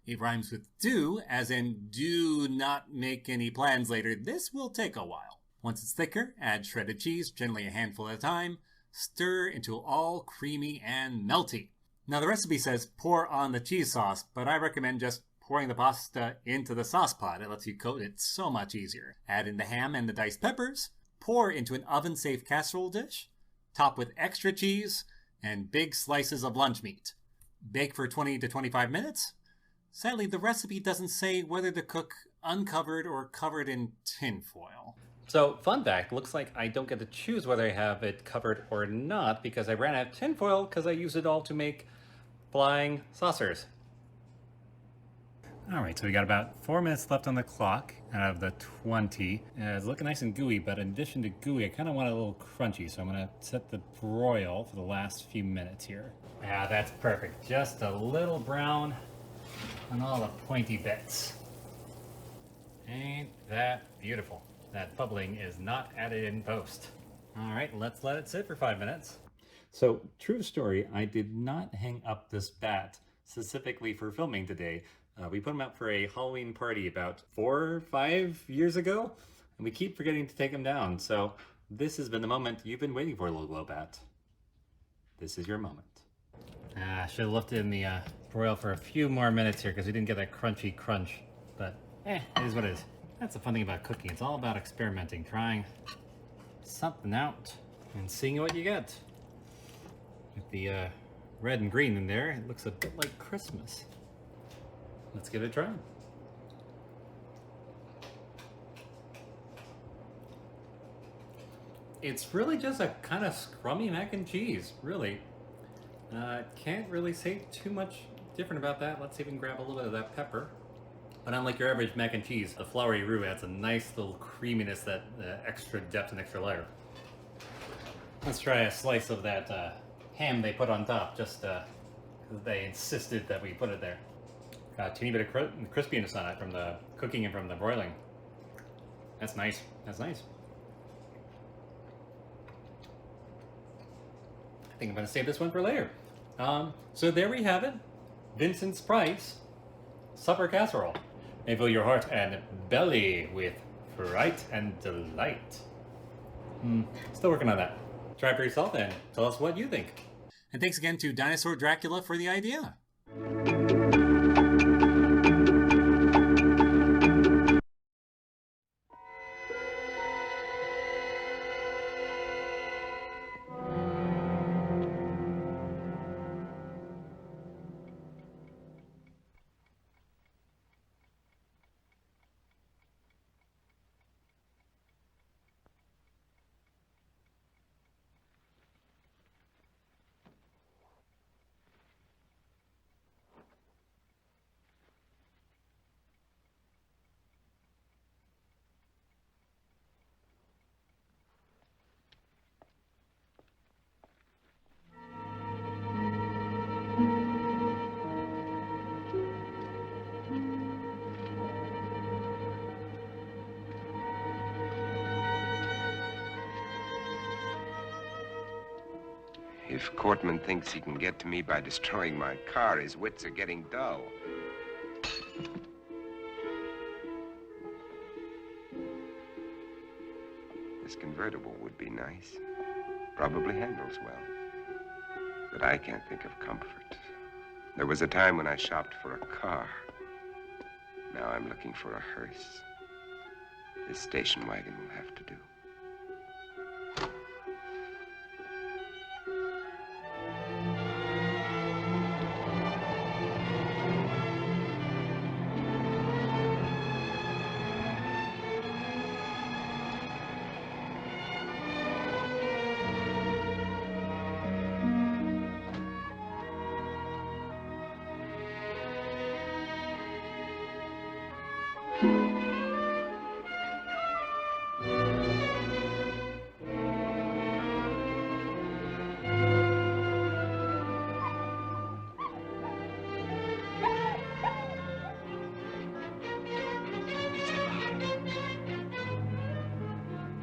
It rhymes with do, as in do not make any plans later. This will take a while. Once it's thicker, add shredded cheese, generally a handful at a time. Stir until all creamy and melty. Now the recipe says pour on the cheese sauce, but I recommend just pouring the pasta into the sauce pot. It lets you coat it so much easier. Add in the ham and the diced peppers. Pour into an oven-safe casserole dish. Top with extra cheese and big slices of lunch meat. Bake for 20 to 25 minutes. Sadly, the recipe doesn't say whether to cook uncovered or covered in tin foil. So, fun fact, looks like I don't get to choose whether I have it covered or not because I ran out of tin foil because I used it all to make flying saucers. Alright, so we got about 4 minutes left on the clock out of the 20. It's looking nice and gooey, but in addition to gooey, I kind of want it a little crunchy, so I'm going to set the broil for the last few minutes here. Ah, that's perfect. Just a little brown on all the pointy bits. Ain't that beautiful? That bubbling is not added in post. Alright, let's let it sit for 5 minutes. So, true story, I did not hang up this bat specifically for filming today. We put them out for a Halloween party about 4 or 5 years ago, and we keep forgetting to take them down. So this has been the moment you've been waiting for, little glow bat. This is your moment. I should have left it in the broil for a few more minutes here because we didn't get that crunchy crunch. But it is what it is. That's the fun thing about cooking. It's all about experimenting, trying something out and seeing what you get. With the red and green in there, it looks a bit like Christmas. Let's give it a try. It's really just a kind of scrummy mac and cheese, really. Can't really say too much different about that. Let's see if we can grab a little bit of that pepper. But unlike your average mac and cheese, the floury roux adds a nice little creaminess, that extra depth and extra layer. Let's try a slice of that ham they put on top, just because they insisted that we put it there. Got a teeny bit of crispiness on it from the cooking and from the broiling. That's nice. That's nice. I think I'm going to save this one for later. So there we have it. Vincent Price supper casserole. May fill your heart and belly with fright and delight. Still working on that. Try it for yourself and tell us what you think. And thanks again to Dinosaur Dracula for the idea. If Cortman thinks he can get to me by destroying my car, his wits are getting dull. This convertible would be nice. Probably handles well. But I can't think of comfort. There was a time when I shopped for a car. Now I'm looking for a hearse. This station wagon will have to do.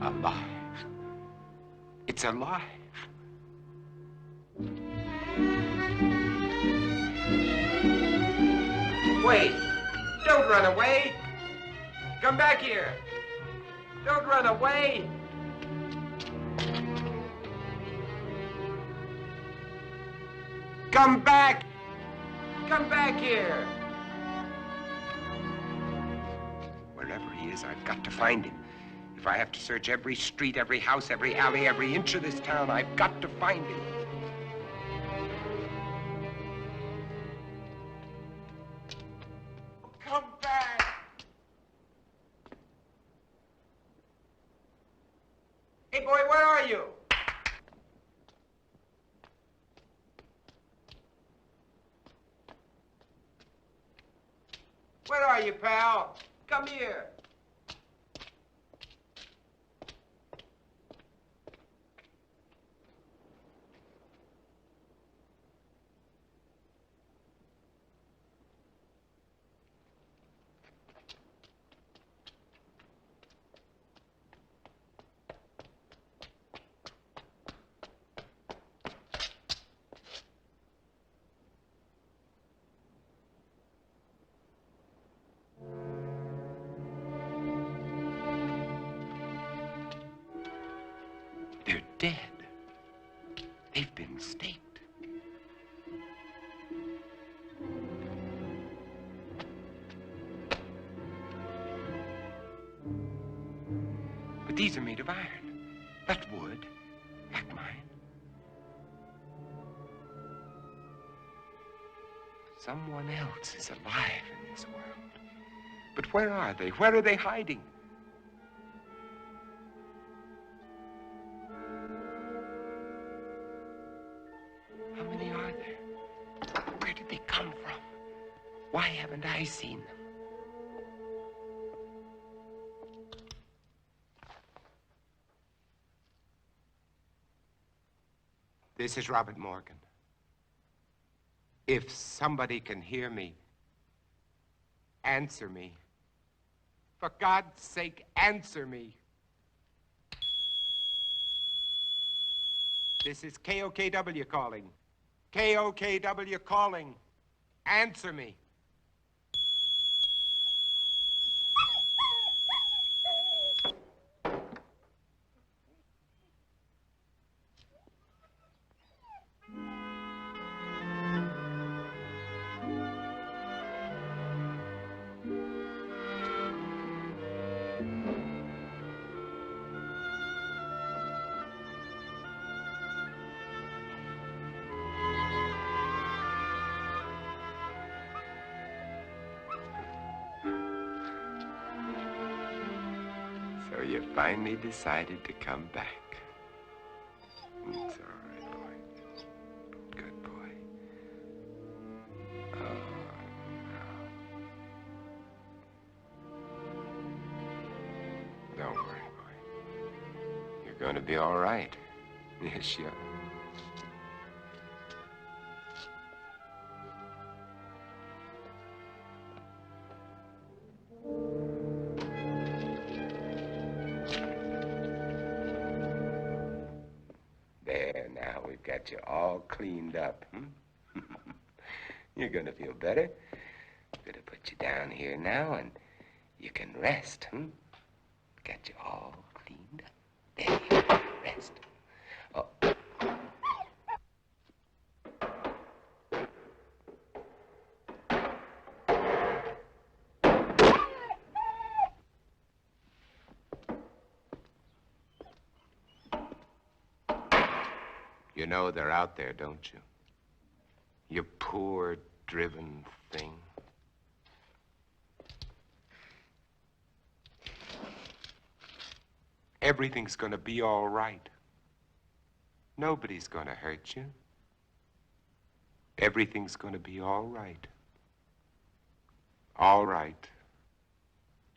Alive. It's alive. Wait! Don't run away! Come back here! Don't run away! Come back! Come back here! Wherever he is, I've got to find him. If I have to search every street, every house, every alley, every inch of this town, I've got to find him. Come back! Hey, boy, where are you? Where are you, pal? Come here. They're dead. They've been staked. But these are made of iron, not wood, like mine. Someone else is alive in this world. But where are they? Where are they hiding? How many are there? Why haven't I seen them? This is Robert Morgan. If somebody can hear me, answer me. For God's sake, answer me. This is KOKW calling. KOKW calling. Answer me. So you finally decided to come back. It's all right, boy. Good boy. Oh, no. Don't worry, boy. You're going to be all right. Yes, you are. There, now we've got you all cleaned up. You're gonna feel better. I'm gonna put you down here now and you can rest. Got you all cleaned up. There you go. Rest. Oh. You know they're out there, don't you? You poor, driven thing. Everything's gonna be all right. Nobody's gonna hurt you. Everything's gonna be all right. All right.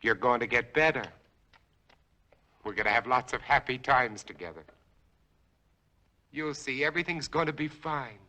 You're going to get better. We're gonna have lots of happy times together. You'll see, everything's going to be fine.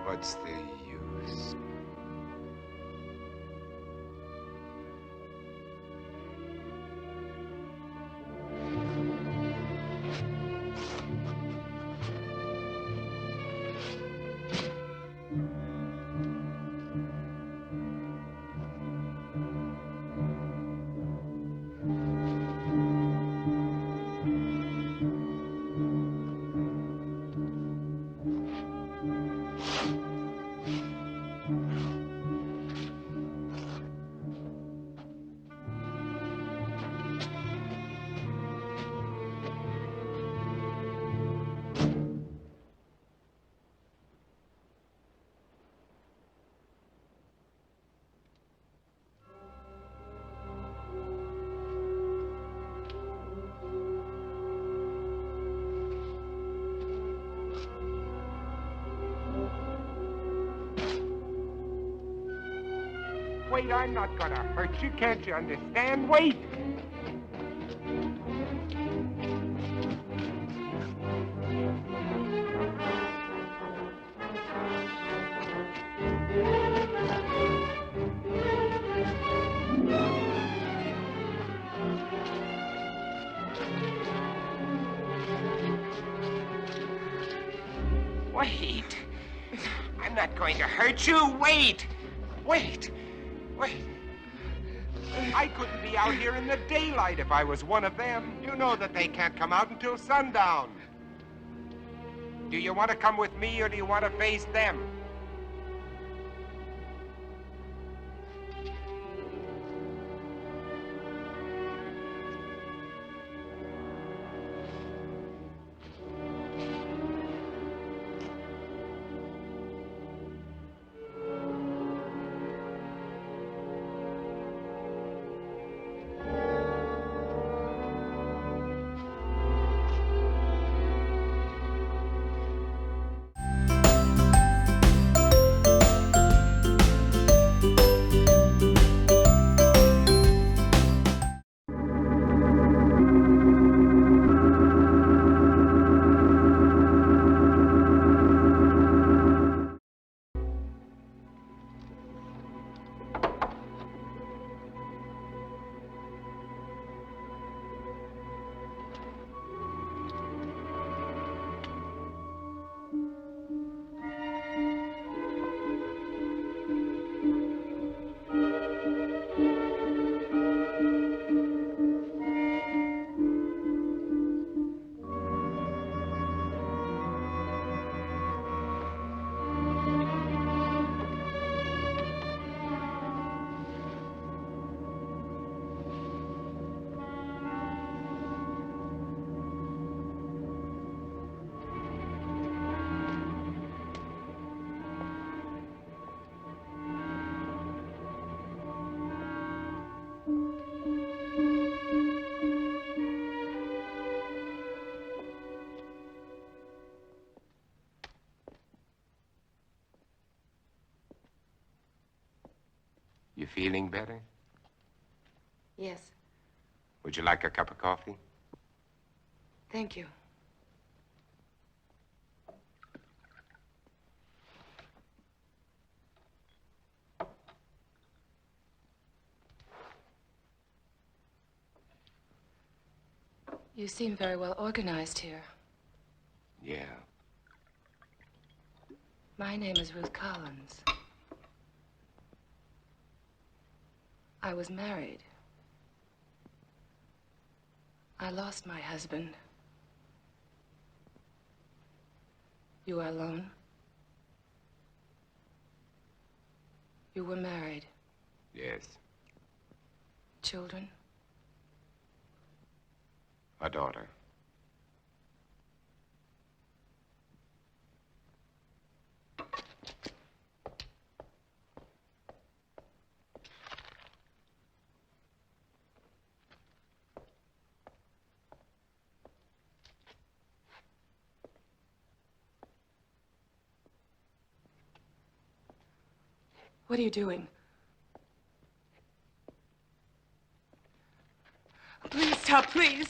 What's the use? Wait, I'm not gonna hurt you. Can't you understand? Wait! Wait. I'm not going to hurt you. Wait. Wait. I couldn't be out here in the daylight if I was one of them. You know that they can't come out until sundown. Do you want to come with me or do you want to face them? You feeling better? Yes, Would you like a cup of coffee? thank you. You seem very well organized here. Yeah. My name is Ruth Collins. I was married. I lost my husband. You are alone? You were married. Yes. Children? A daughter. What are you doing? Please stop, please.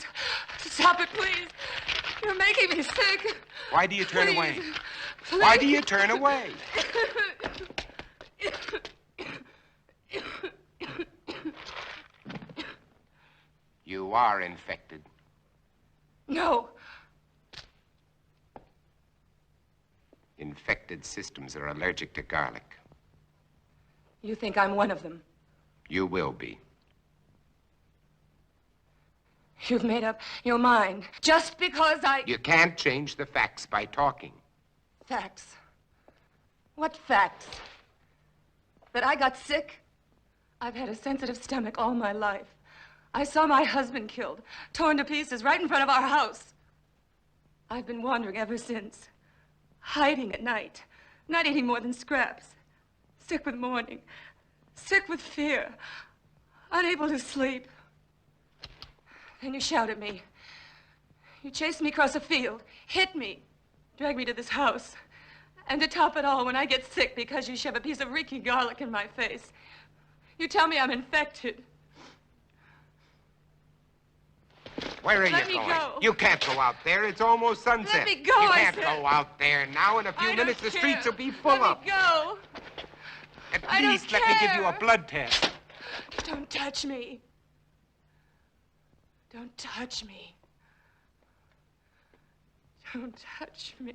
Stop it, please. You're making me sick. Why do you turn Please. away? Please. Why do you turn away? You are infected. No. Infected systems are allergic to garlic. You think I'm one of them. You will be. You've made up your mind just because I... You can't change the facts by talking. Facts. What facts? That I got sick? I've had a sensitive stomach all my life. I saw my husband killed, torn to pieces right in front of our house. I've been wandering ever since, hiding at night, not eating more than scraps, sick with mourning, sick with fear, unable to sleep. Then you shout at me. You chased me across a field, hit me, dragged me to this house. And to top it all, when I get sick because you shove a piece of reeking garlic in my face, you tell me I'm infected. Where are Let you me going? go. You can't go out there. It's almost sunset. Let me go, You I can't said. go out there now. In a few I minutes, don't the streets care. will be full Let up. me go. At I don't least let me give you a care. blood test. Don't touch me. Don't touch me. Don't touch me.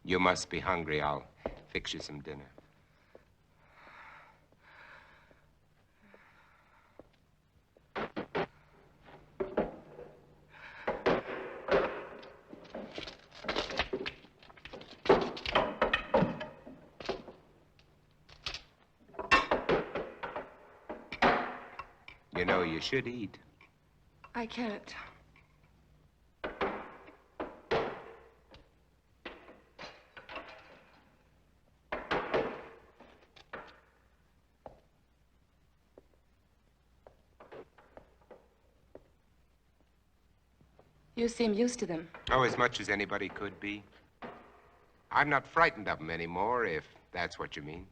You must be hungry. I'll fix you some dinner. You know, you should eat. I can't. You seem used to them. Oh, as much as anybody could be. I'm not frightened of them anymore, if that's what you mean.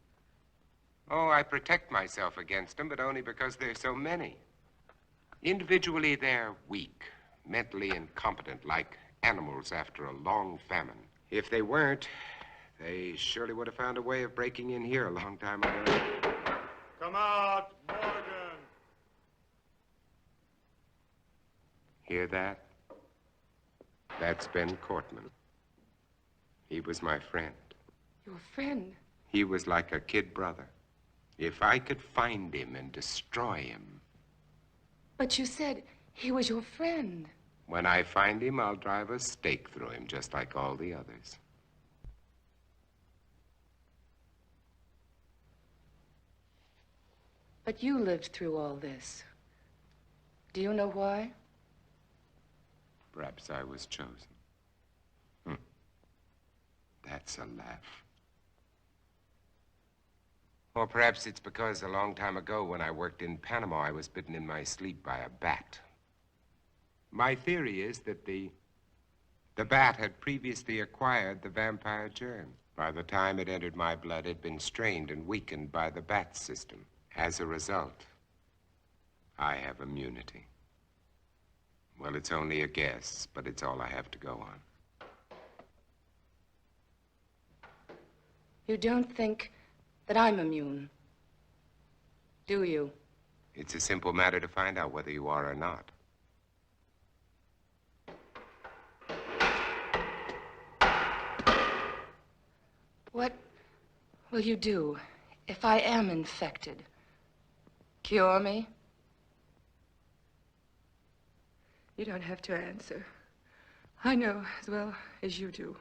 Oh, I protect myself against them, but only because there's so many. Individually, they're weak, mentally incompetent, like animals after a long famine. If they weren't, they surely would have found a way of breaking in here a long time ago. Come out, Morgan. Hear that? That's Ben Cortman. He was my friend. Your friend? He was like a kid brother. If I could find him and destroy him. But you said he was your friend. When I find him, I'll drive a stake through him, just like all the others. But you lived through all this. Do you know why? Perhaps I was chosen. That's a laugh. Or perhaps it's because a long time ago when I worked in Panama, I was bitten in my sleep by a bat. My theory is that the bat had previously acquired the vampire germ. By the time it entered my blood, it had been strained and weakened by the bat system. As a result, I have immunity. Well, it's only a guess, but it's all I have to go on. You don't think that I'm immune, do you? It's a simple matter to find out whether you are or not. What will you do if I am infected? Cure me? You don't have to answer. I know as well as you do.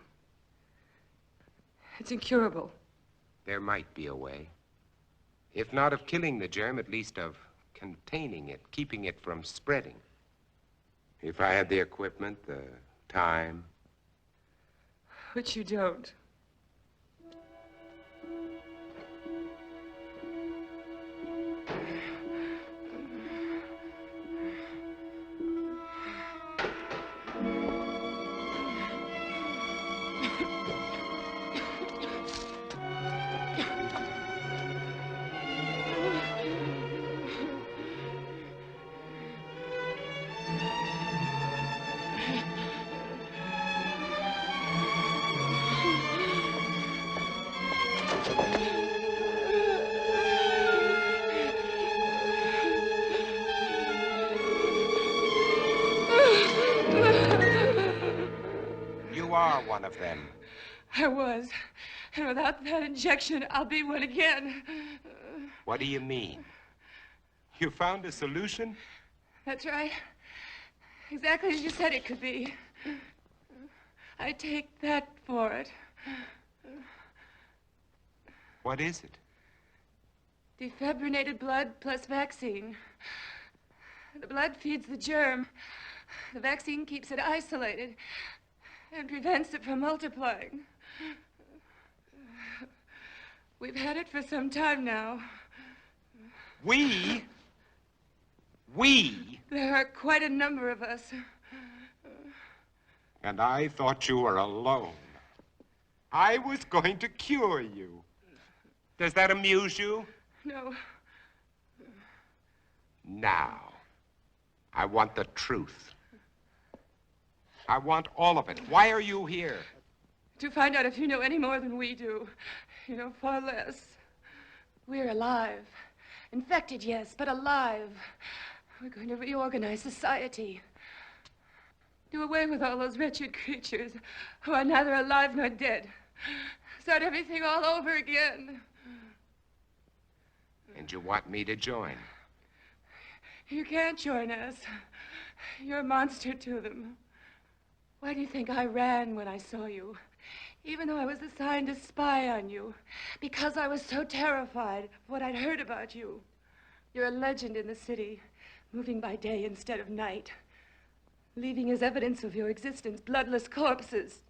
It's incurable. There might be a way. If not of killing the germ, at least of containing it, keeping it from spreading. If I had the equipment, the time. Which you don't. One of them. I was. And without that injection, I'll be one again. What do you mean? You found a solution? That's right. Exactly as you said it could be. I take that for it. What is it? Defibrinated blood plus vaccine. The blood feeds the germ. The vaccine keeps it isolated and prevents it from multiplying. We've had it for some time now. We? There are quite a number of us. And I thought you were alone. I was going to cure you. Does that amuse you? No. Now, I want the truth. I want all of it. Why are you here? To find out if you know any more than we do. You know far less. We're alive. Infected, yes, but alive. We're going to reorganize society. Do away with all those wretched creatures who are neither alive nor dead. Start everything all over again. And you want me to join? You can't join us. You're a monster to them. Why do you think I ran when I saw you? Even though I was assigned to spy on you. Because I was so terrified of what I'd heard about you. You're a legend in the city, moving by day instead of night. Leaving as evidence of your existence bloodless corpses.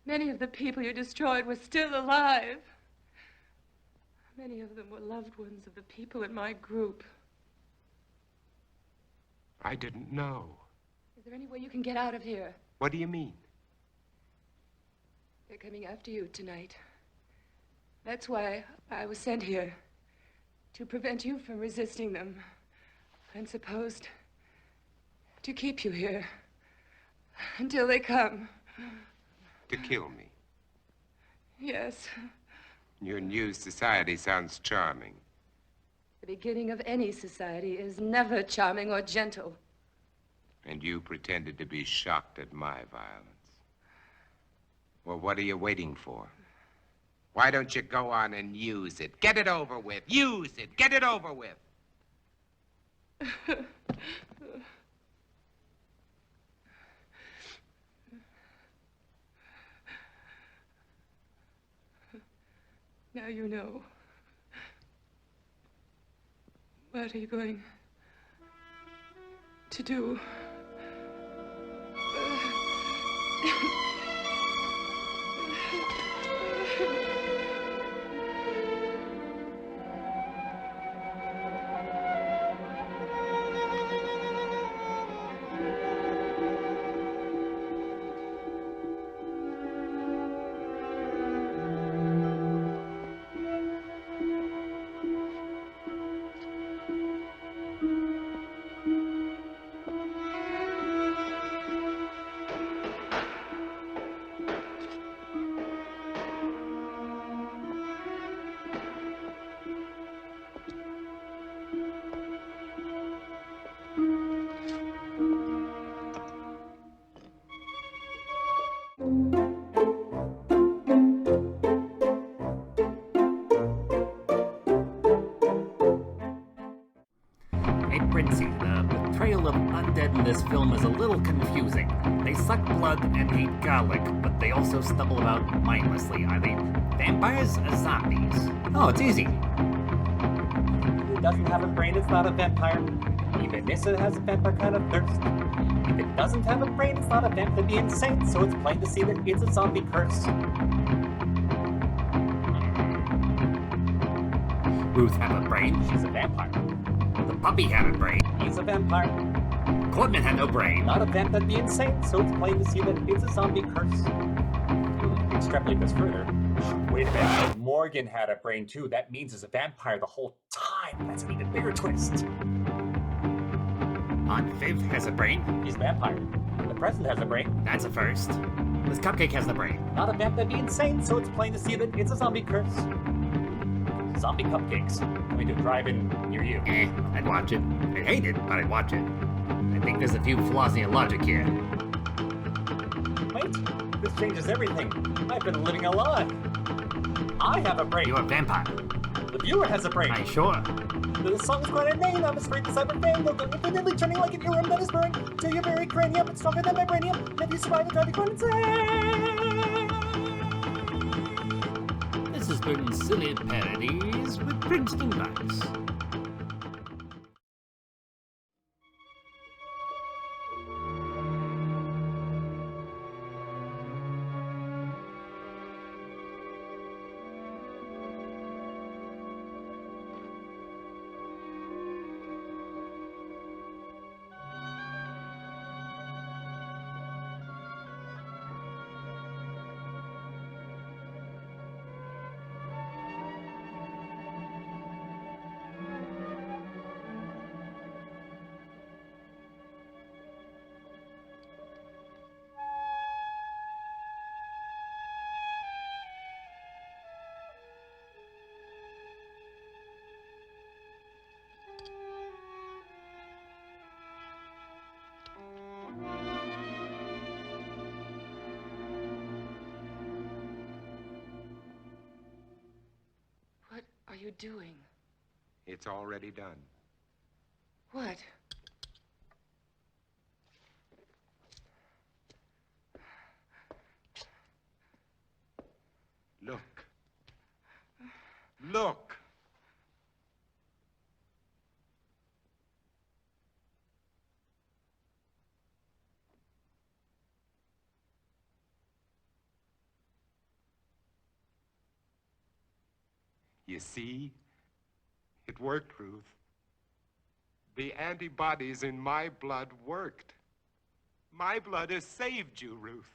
Many of the people you destroyed were still alive. Many of them were loved ones of the people in my group. I didn't know. Is there any way you can get out of here? What do you mean? They're coming after you tonight. That's why I was sent here. To prevent you from resisting them. I'm supposed to keep you here. Until they come. To kill me. Yes. Your new society sounds charming. The beginning of any society is never charming or gentle. And you pretended to be shocked at my violence. Well, what are you waiting for? Why don't you go on and use it? Get it over with. Use it. Get it over with. Now you know. What are you going to do? Hey, Princey, the portrayal of undead in this film is a little confusing. They suck blood and eat garlic, but they also stumble about mindlessly. Are they vampires or zombies? Oh, it's easy. If it doesn't have a brain, it's not a vampire. Even if it has a vampire kind of thirst. If it doesn't have a brain, it's not a amphibian saint, so it's plain to see that it's a zombie curse. Ruth have a brain? She's a vampire. The puppy had a brain. He's a vampire. Courtman had no brain. Not a amphibian saint, so it's plain to see that it's a zombie curse. Extrapolate this further. Wait a minute, if Morgan had a brain too, that means he's a vampire the whole time. That's an even bigger twist. Aunt Viv has a brain. He's a vampire. The president has a brain. That's a first. This cupcake has the brain. Not a amphibian saint, so it's plain to see that it's a zombie curse. Zombie cupcakes. Coming to a drive-in near you. I'd watch it. I'd hate it, but I'd watch it. I think there's a few flaws in your logic here. Wait, this changes everything. I've been living a lie. I have a brain. You're a vampire. The viewer has a brain. Aye, sure. The song's quite a name. I'm a straight cyber fan. Will go infinitely turning like an earworm that is burned to your very cranium. It's stronger than vibranium. If you survive, drive you quite insane. This has been Silly Parodies with Princeton Vice. you doing? It's already done. What? Look. Look. You see? It worked, Ruth. The antibodies in my blood worked. My blood has saved you, Ruth.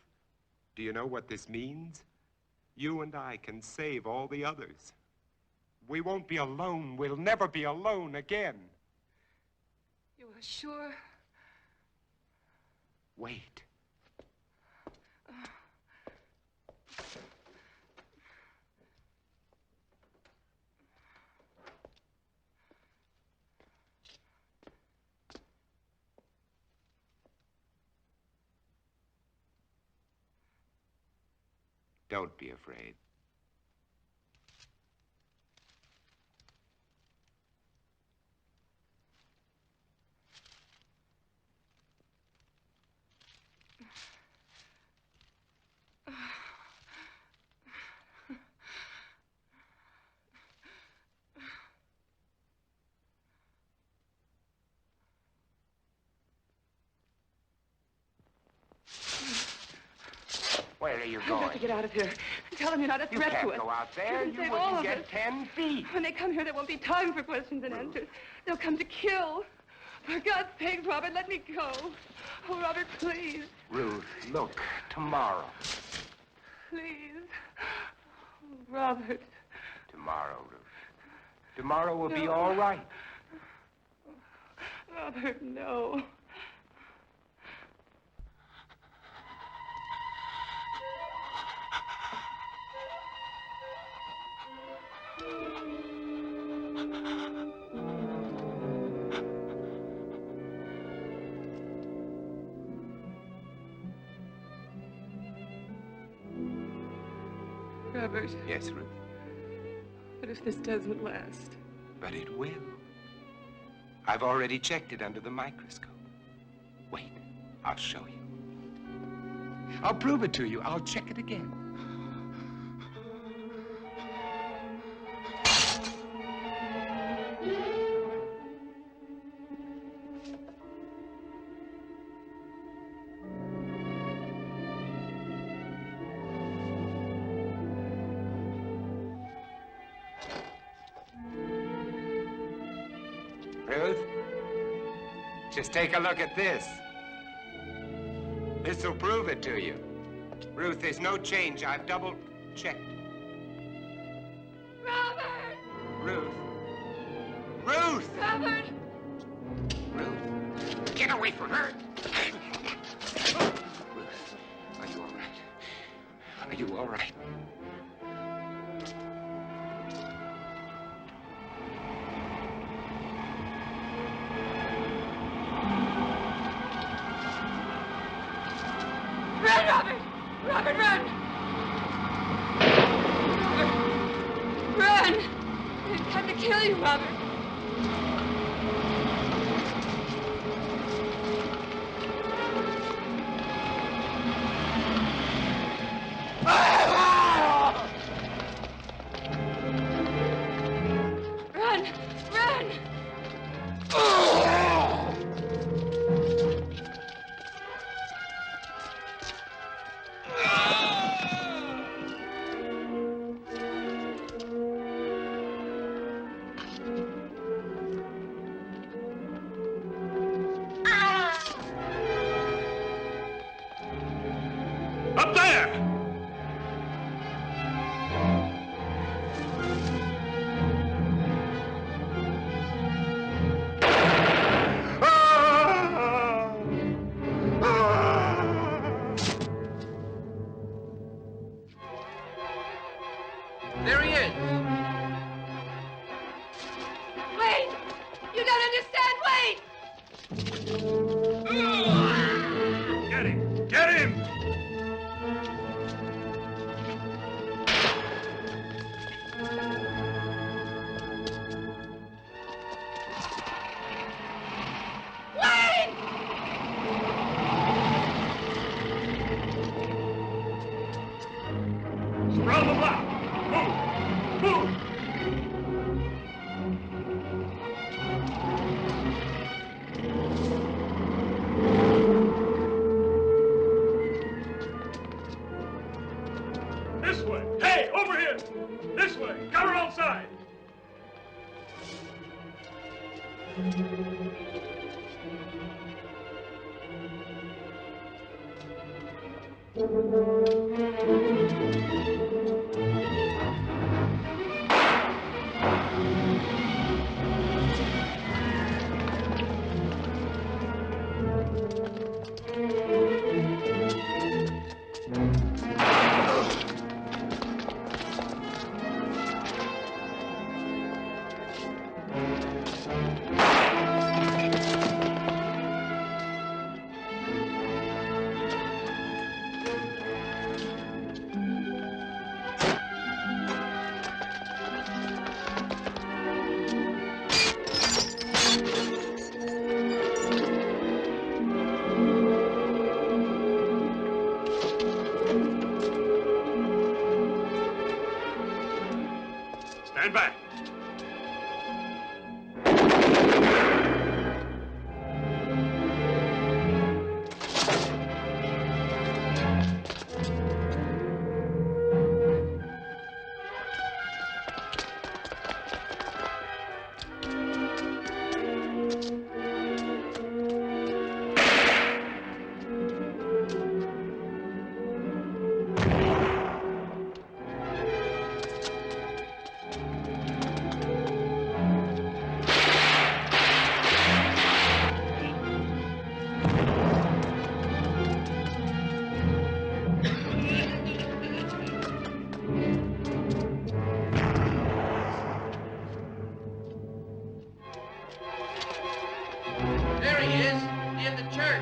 Do you know what this means? You and I can save all the others. We won't be alone. We'll never be alone again. You are sure? Wait. Don't be afraid. Where are you I've going? got to get out of here. Tell them you're not a You threat can't to us. go out there. It'll You save all wouldn't of get us. 10 feet. When they come here, there won't be time for questions and answers. They'll come to kill. For God's sake, Robert, let me go. Oh, Robert, please. Ruth, look, tomorrow. Please. Oh, Robert. Tomorrow, Ruth. Tomorrow will be No. all right. Robert, no. Robert. Yes, Ruth. What if this doesn't last? But it will. I've already checked it under the microscope. Wait, I'll show you. I'll prove it to you. I'll check it again. Ruth, just take a look at this. This'll prove it to you. Ruth, there's no change. I've double-checked. Robert! Ruth. Ruth! Robert! Ruth, get away from her! Ruth, are you all right? Are you all right? Run, Robert! Robert, run! Robert, run! They've come to kill you, Robert. Run! Run! Up there! There he is. Wait! You don't understand! Wait! Get him! Get him! the block. Move. Move. This way. Hey, over here. This way. Got her outside. Stand back. There he is, near the church.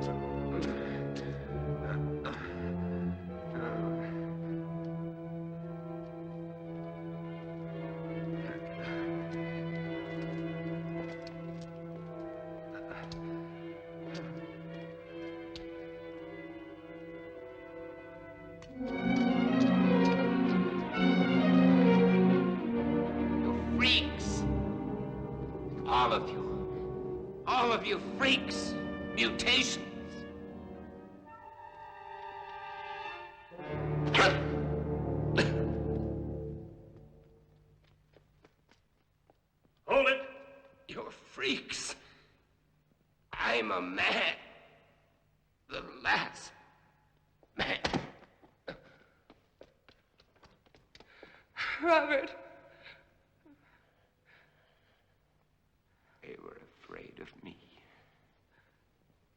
Over there. Freaks. All of you. All of you freaks. Mutations. Hold it. You're freaks. I'm a man. The last man. Robert. They were afraid of me.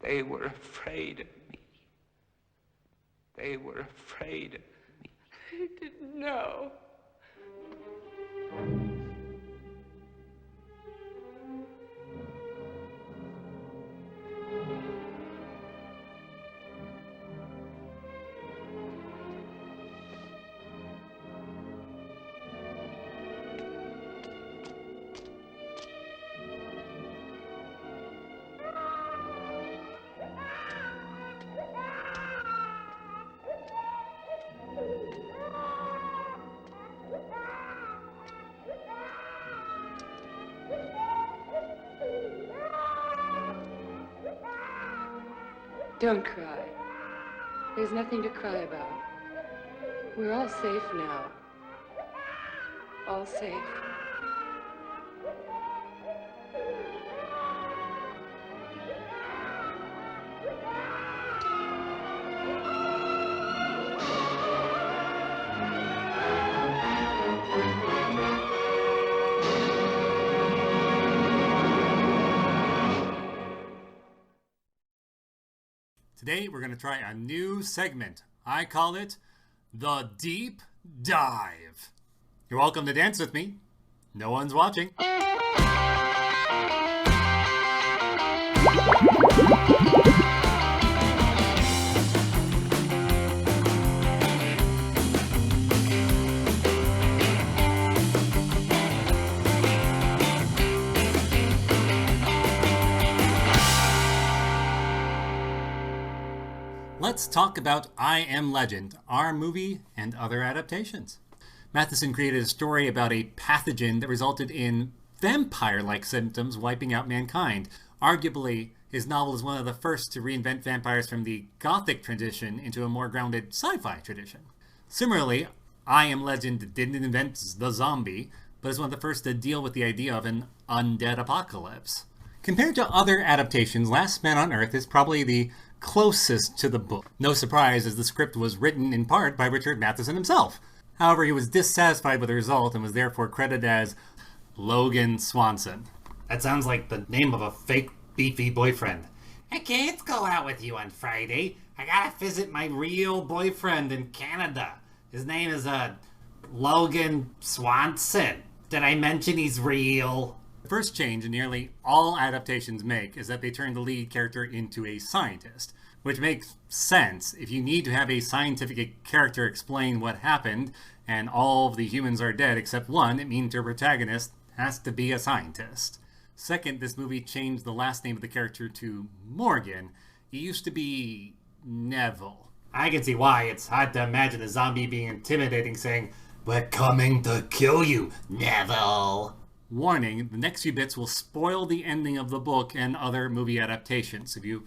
They were afraid of me. They were afraid of me. I didn't know. Don't cry. There's nothing to cry about. We're all safe now. All safe. Today we're going to try a new segment. I call it The Deep Dive. You're welcome to dance with me. No one's watching. Let's talk about I Am Legend, our movie and other adaptations. Matheson created a story about a pathogen that resulted in vampire-like symptoms wiping out mankind. Arguably, his novel is one of the first to reinvent vampires from the Gothic tradition into a more grounded sci-fi tradition. Similarly, I Am Legend didn't invent the zombie, but is one of the first to deal with the idea of an undead apocalypse. Compared to other adaptations, Last Man on Earth is probably the closest to the book. No surprise, as the script was written in part by Richard Matheson himself. However, he was dissatisfied with the result and was therefore credited as Logan Swanson. That sounds like the name of a fake beefy boyfriend. I can't go out with you on Friday. I gotta visit my real boyfriend in Canada. His name is Logan Swanson. Did I mention he's real? The first change in nearly all adaptations make is that they turn the lead character into a scientist, which makes sense. If you need to have a scientific character explain what happened and all of the humans are dead except one, it means your protagonist has to be a scientist. Second, this movie changed the last name of the character to Morgan. It used to be Neville. I can see why. It's hard to imagine a zombie being intimidating saying, "We're coming to kill you, Neville." Warning, the next few bits will spoil the ending of the book and other movie adaptations. If you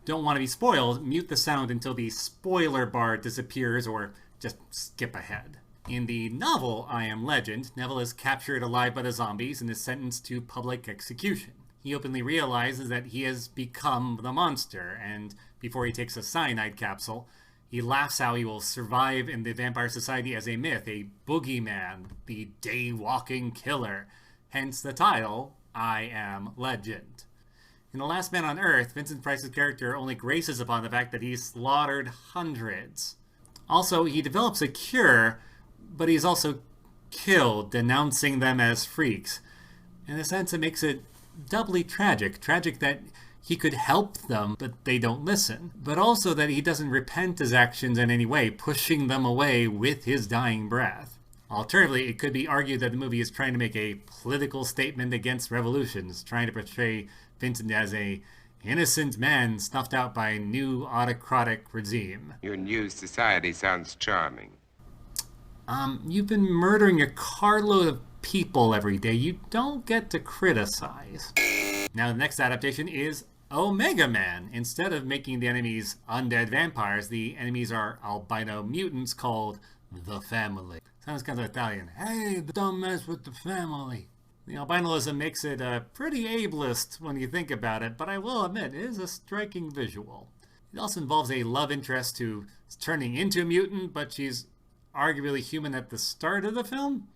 don't want to be spoiled, mute the sound until the spoiler bar disappears or just skip ahead. In the novel I Am Legend, Neville is captured alive by the zombies and is sentenced to public execution. He openly realizes that he has become the monster, and before he takes a cyanide capsule, he laughs how he will survive in the vampire society as a myth, a boogeyman, the day-walking killer. Hence the title, I Am Legend. In The Last Man on Earth, Vincent Price's character only graces upon the fact that he's slaughtered hundreds. Also, he develops a cure, but he's also killed, denouncing them as freaks. In a sense, it makes it doubly tragic. Tragic that he could help them, but they don't listen. But also that he doesn't repent his actions in any way, pushing them away with his dying breath. Alternatively, it could be argued that the movie is trying to make a political statement against revolutions, trying to portray Vincent as a innocent man snuffed out by a new autocratic regime. Your new society sounds charming. You've been murdering a carload of people every day. You don't get to criticize. Now, the next adaptation is Omega Man. Instead of making the enemies undead vampires, the enemies are albino mutants called the Family. Sounds kind of Italian. Hey, don't mess with the family. The albinism makes it pretty ableist when you think about it, but I will admit, it is a striking visual. It also involves a love interest who is turning into a mutant, but she's arguably human at the start of the film.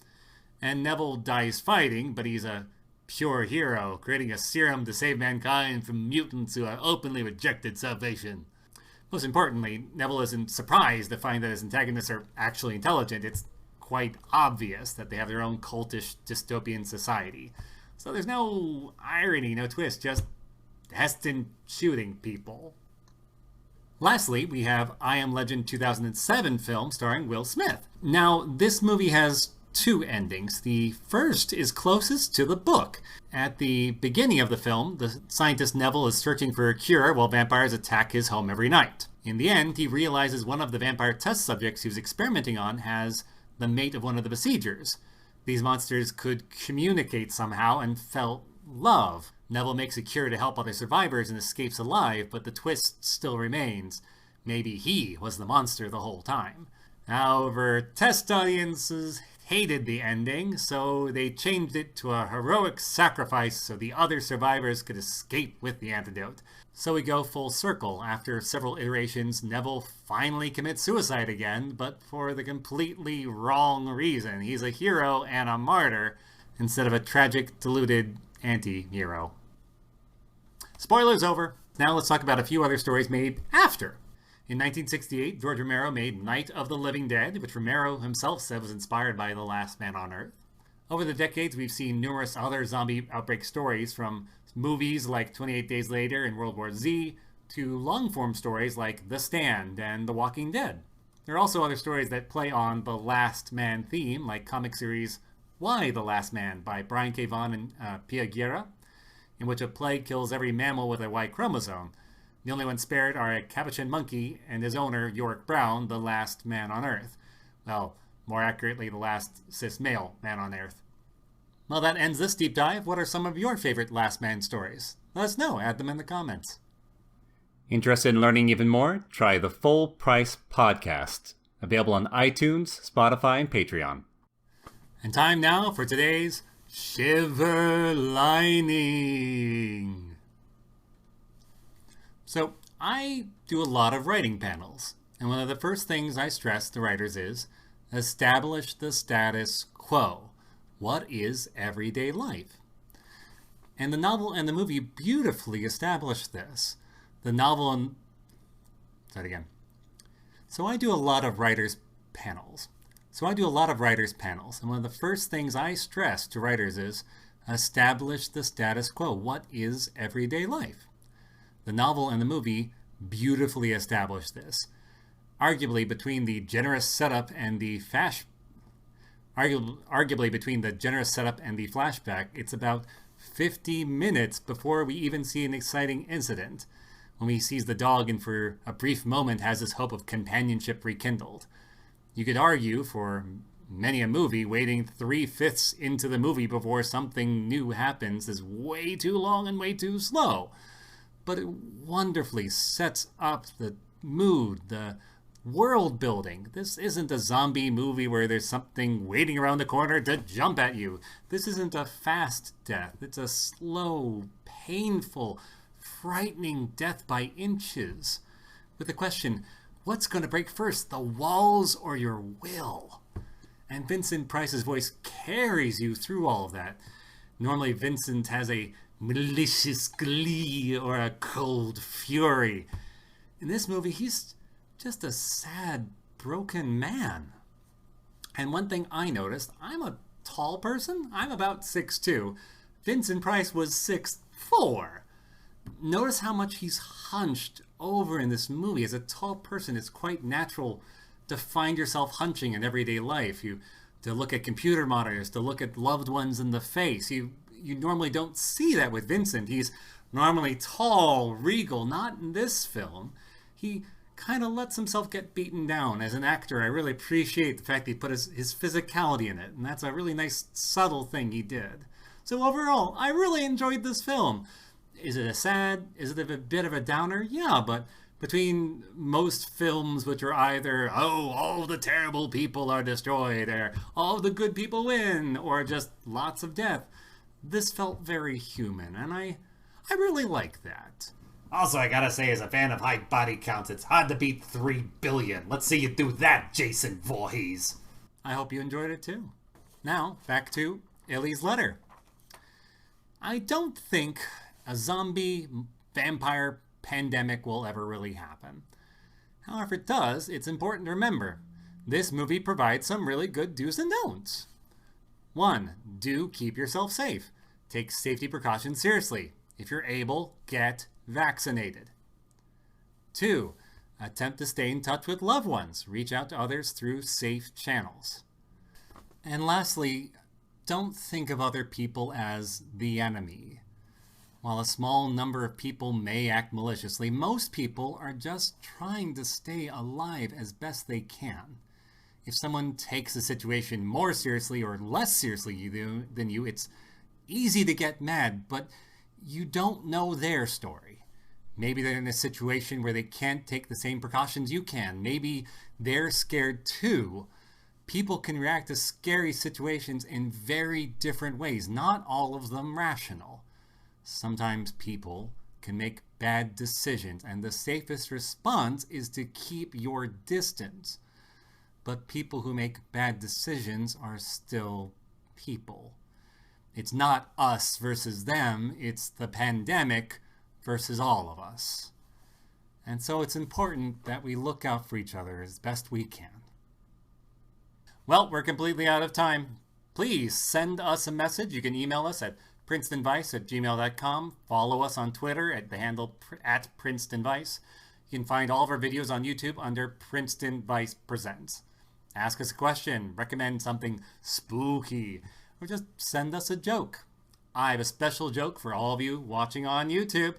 And Neville dies fighting, but he's a pure hero, creating a serum to save mankind from mutants who have openly rejected salvation. Most importantly, Neville isn't surprised to find that his antagonists are actually intelligent. It's quite obvious that they have their own cultish dystopian society. So there's no irony, no twist, just Heston shooting people. Lastly, we have I Am Legend 2007 film starring Will Smith. Now, this movie has two endings. The first is closest to the book. At the beginning of the film, the scientist Neville is searching for a cure while vampires attack his home every night. In the end, he realizes one of the vampire test subjects he was experimenting on has the mate of one of the besiegers. These monsters could communicate somehow and felt love. Neville makes a cure to help other survivors and escapes alive, but the twist still remains. Maybe he was the monster the whole time. However, test audiences hated the ending, so they changed it to a heroic sacrifice so the other survivors could escape with the antidote. So we go full circle. After several iterations, Neville finally commits suicide again, but for the completely wrong reason. He's a hero and a martyr instead of a tragic, deluded anti-hero. Spoilers over. Now let's talk about a few other stories made after. In 1968, George Romero made Night of the Living Dead, which Romero himself said was inspired by The Last Man on Earth. Over the decades, we've seen numerous other zombie outbreak stories, from movies like 28 Days Later and World War Z, to long-form stories like The Stand and The Walking Dead. There are also other stories that play on the Last Man theme, like comic series Why the Last Man by Brian K. Vaughan and Pia Guerra, in which a plague kills every mammal with a Y chromosome. The only ones spared are a capuchin monkey and his owner, Yorick Brown, the last man on Earth. Well, more accurately, the last cis male man on Earth. Well, that ends this deep dive. What are some of your favorite Last Man stories? Let us know. Add them in the comments. Interested in learning even more? Try the Full Price Podcast. Available on iTunes, Spotify, and Patreon. And time now for today's Shiver Lining. So, I do a lot of writing panels, and one of the first things I stress to writers is, establish the status quo. What is everyday life? And the novel and the movie beautifully establish this. The novel and... So I do a lot of writers' panels. And one of the first things I stress to writers is, establish the status quo. What is everyday life? The novel and the movie beautifully establish this. Arguably between the generous setup and the flashback, it's about 50 minutes before we even see an exciting incident, when he sees the dog and for a brief moment has his hope of companionship rekindled. You could argue, for many a movie, waiting 3/5 into the movie before something new happens is way too long and way too slow. But it wonderfully sets up the mood, the world building. This isn't a zombie movie where there's something waiting around the corner to jump at you. This isn't a fast death. It's a slow, painful, frightening death by inches. With the question, what's going to break first, the walls or your will? And Vincent Price's voice carries you through all of that. Normally Vincent has a malicious glee or a cold fury. In this movie, he's just a sad, broken man. And one thing I noticed, I'm a tall person. I'm about 6'2". Vincent Price was 6'4". Notice how much he's hunched over in this movie. As a tall person, it's quite natural to find yourself hunching in everyday life. To look at computer monitors, to look at loved ones in the face. You normally don't see that with Vincent. He's normally tall, regal. Not in this film. He kind of lets himself get beaten down. As an actor, I really appreciate the fact that he put his physicality in it. And that's a really nice, subtle thing he did. So overall, I really enjoyed this film. Is it is it a bit of a downer? Yeah, but between most films which are either, all the terrible people are destroyed, or all the good people win, or just lots of death, this felt very human, and I really like that. Also, I gotta say, as a fan of high body counts, it's hard to beat 3 billion. Let's see you do that, Jason Voorhees. I hope you enjoyed it too. Now, back to Illy's letter. I don't think a zombie vampire pandemic will ever really happen. However, if it does, it's important to remember, this movie provides some really good do's and don'ts. 1. Do keep yourself safe. Take safety precautions seriously. If you're able, get vaccinated. 2. Attempt to stay in touch with loved ones. Reach out to others through safe channels. And lastly, don't think of other people as the enemy. While a small number of people may act maliciously, most people are just trying to stay alive as best they can. If someone takes the situation more seriously or less seriously than you, it's easy to get mad, but you don't know their story. Maybe they're in a situation where they can't take the same precautions you can. Maybe they're scared too. People can react to scary situations in very different ways, not all of them rational. Sometimes people can make bad decisions, and the safest response is to keep your distance. But people who make bad decisions are still people. It's not us versus them, it's the pandemic versus all of us. And so it's important that we look out for each other as best we can. Well, we're completely out of time. Please send us a message. You can email us at princetonvice@gmail.com. Follow us on Twitter at the handle @PrincetonVice. You can find all of our videos on YouTube under Princeton Vice Presents. Ask us a question, recommend something spooky, or just send us a joke. I have a special joke for all of you watching on YouTube.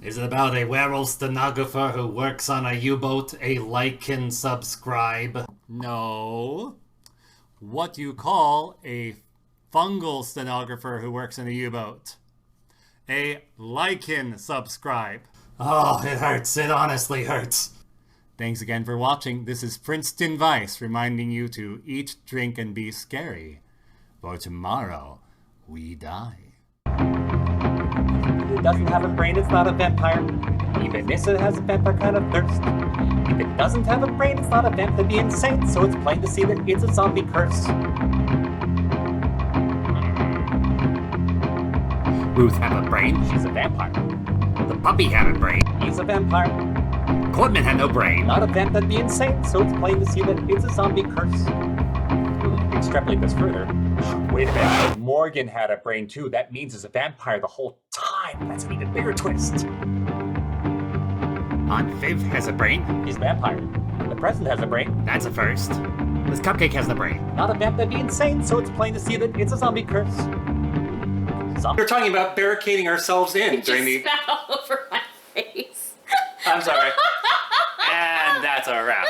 Is it about a werewolf stenographer who works on a U-boat? A like and subscribe. No. What do you call a fungal stenographer who works in a U-boat? A lichen subscribe. Oh, it hurts. It honestly hurts. Thanks again for watching. This is Princeton Vice reminding you to eat, drink, and be scary. For tomorrow, we die. If it doesn't have a brain, it's not a vampire. Even if it has a vampire kind of thirst. If it doesn't have a brain, it's not a vamp, that'd be insane. So it's plain to see that it's a zombie curse. Ruth had a brain, she's a vampire. The puppy had a brain, he's a vampire. Courtman had no brain, not a vamp, that'd be insane. So it's plain to see that it's a zombie curse. Extrapolate this further. Wait a minute, if Morgan had a brain too, that means he's a vampire the whole time. That's an even bigger twist. Aunt Viv has a brain, he's a vampire. The president has a brain, that's a first. This cupcake has a brain, not a vamp, that'd be insane. So it's plain to see that it's a zombie curse. We're talking about barricading ourselves in during the... Spat all over my face. I'm sorry. And that's a wrap.